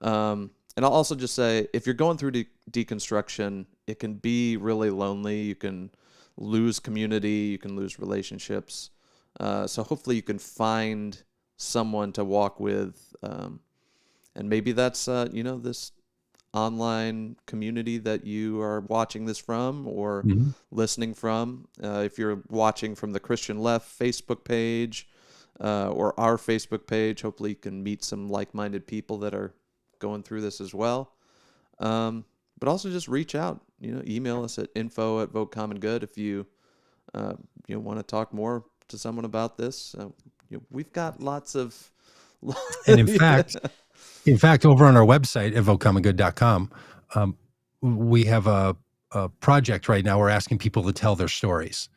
And I'll also just say, if you're going through deconstruction, it can be really lonely. You can lose community. You can lose relationships. So hopefully you can find someone to walk with, and maybe that's this online community that you are watching this from or listening from. If you're watching from the Christian Left Facebook page or our Facebook page, hopefully you can meet some like-minded people that are going through this as well. But also just reach out. Email us at info@VoteCommonGood if you want to talk more to someone about this. We've got lots of, and in fact, over on our website at VoteCommonGood.com, we have a project right now. We're asking people to tell their stories.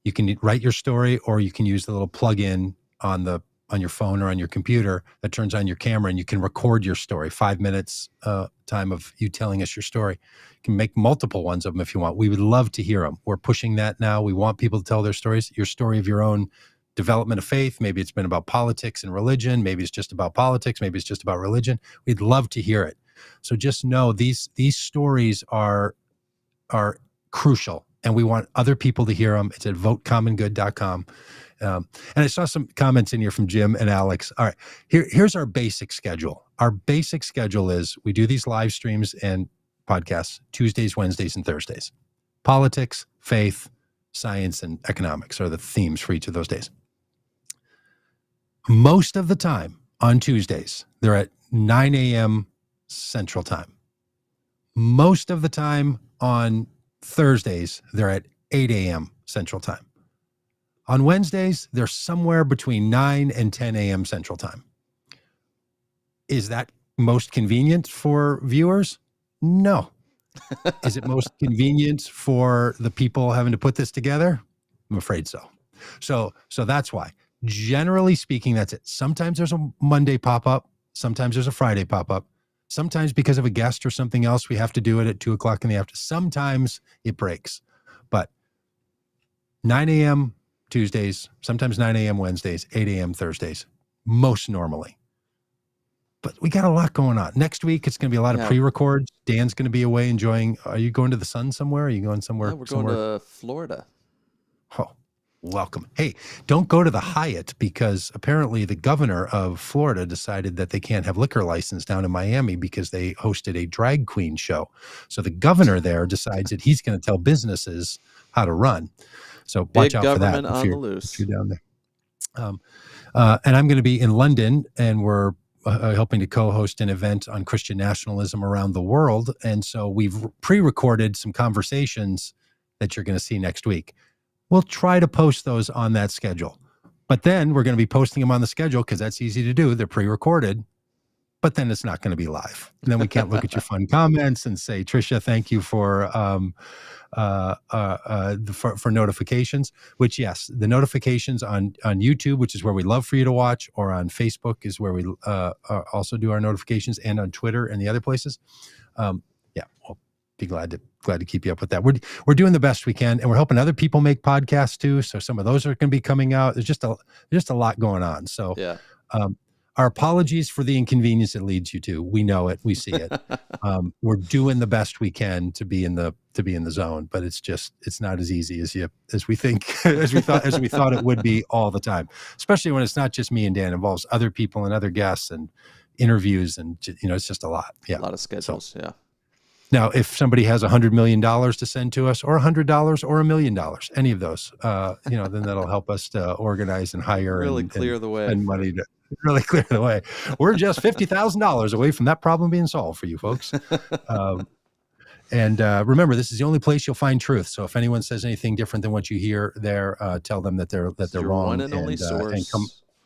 You can write your story, or you can use the little plug-in on your phone or on your computer that turns on your camera, and you can record your story. 5 minutes time of you telling us your story. You can make multiple ones of them if you want. We would love to hear them. We're pushing that now. We want people to tell their stories. Your story of your own development of faith. Maybe it's been about politics and religion. Maybe it's just about politics. Maybe it's just about religion. We'd love to hear it. So just know these stories are crucial, and we want other people to hear them. It's at VoteCommonGood.com. And I saw some comments in here from Jim and Alex. All right, here's our basic schedule. Our basic schedule is we do these live streams and podcasts Tuesdays, Wednesdays, and Thursdays. Politics, faith, science, and economics are the themes for each of those days. Most of the time on Tuesdays, they're at 9 a.m. Central Time. Most of the time on Thursdays, they're at 8 a.m. Central Time. On Wednesdays, they're somewhere between 9 and 10 a.m. Central Time. Is that most convenient for viewers? No. Is it most convenient for the people having to put this together? I'm afraid so. So that's why. Generally speaking, that's it. Sometimes there's a Monday pop-up. Sometimes there's a Friday pop-up. Sometimes because of a guest or something else, we have to do it at 2 o'clock in the afternoon. Sometimes it breaks. But 9 a.m. Tuesdays, sometimes 9 a.m. Wednesdays, 8 a.m. Thursdays, most normally. But we got a lot going on. Next week, it's going to be a lot of pre-records. Dan's going to be away enjoying. Are you going to the sun somewhere? Are you going somewhere? Yeah, we're going to Florida. Oh, welcome. Hey, don't go to the Hyatt, because apparently the governor of Florida decided that they can't have liquor license down in Miami because they hosted a drag queen show. So the governor there decides that he's going to tell businesses how to run. So watch out for that on the loose. if you're down there. And I'm going to be in London, and we're helping to co-host an event on Christian nationalism around the world. And so we've pre-recorded some conversations that you're going to see next week. We'll try to post those on that schedule. But then we're going to be posting them on the schedule because that's easy to do. They're pre-recorded but then it's not going to be live. And then we can't look at your fun comments and say, Trisha, thank you for notifications, which, yes, the notifications on YouTube, which is where we love for you to watch, or on Facebook is where we also do our notifications, and on Twitter and the other places. Yeah, we'll be glad to keep you up with that. We're doing the best we can, and we're helping other people make podcasts too. So some of those are going to be coming out. There's just a lot going on. So yeah. Our apologies for the inconvenience it leads you to. We know it. We see it. We're doing the best we can to be in the zone, but it's not as easy as we think, as we thought it would be all the time, especially when it's not just me and Dan. It involves other people and other guests and interviews, and it's just a lot. Yeah. A lot of schedules. Yeah. Now, if somebody has $100 million to send to us, or $100 or $1 million, any of those, then that'll help us to organize and hire and clear the way, and money to really clear the way. We're just $50,000 away from that problem being solved for you folks. And remember, this is the only place you'll find truth. So if anyone says anything different than what you hear there, tell them that they're wrong. One and only source. And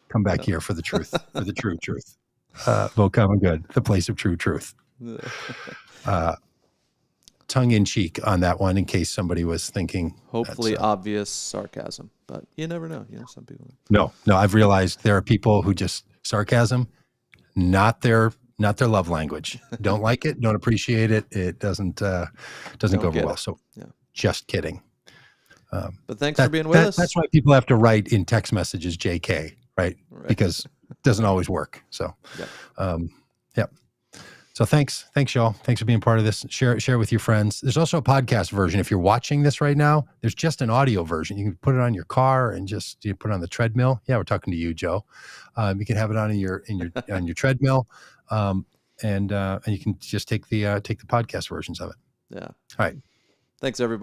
come back here for the truth, for the true truth. Vote Common Good, the place of true truth. Tongue in cheek on that one, in case somebody was thinking. Hopefully obvious sarcasm, but you never know. Some people. No, I've realized there are people who just sarcasm, not their love language. Don't like it, don't appreciate it. It doesn't go over well. So just kidding. But thanks for being with us. That's why people have to write in text messages JK, right? Because it doesn't always work. So, yep. So thanks y'all. Thanks for being part of this. Share it with your friends. There's also a podcast version. If you're watching this right now, there's just an audio version. You can put it on your car and just put it on the treadmill. Yeah, we're talking to you, Joe. You can have it on your treadmill, and you can just take the podcast versions of it. Yeah. All right. Thanks, everybody.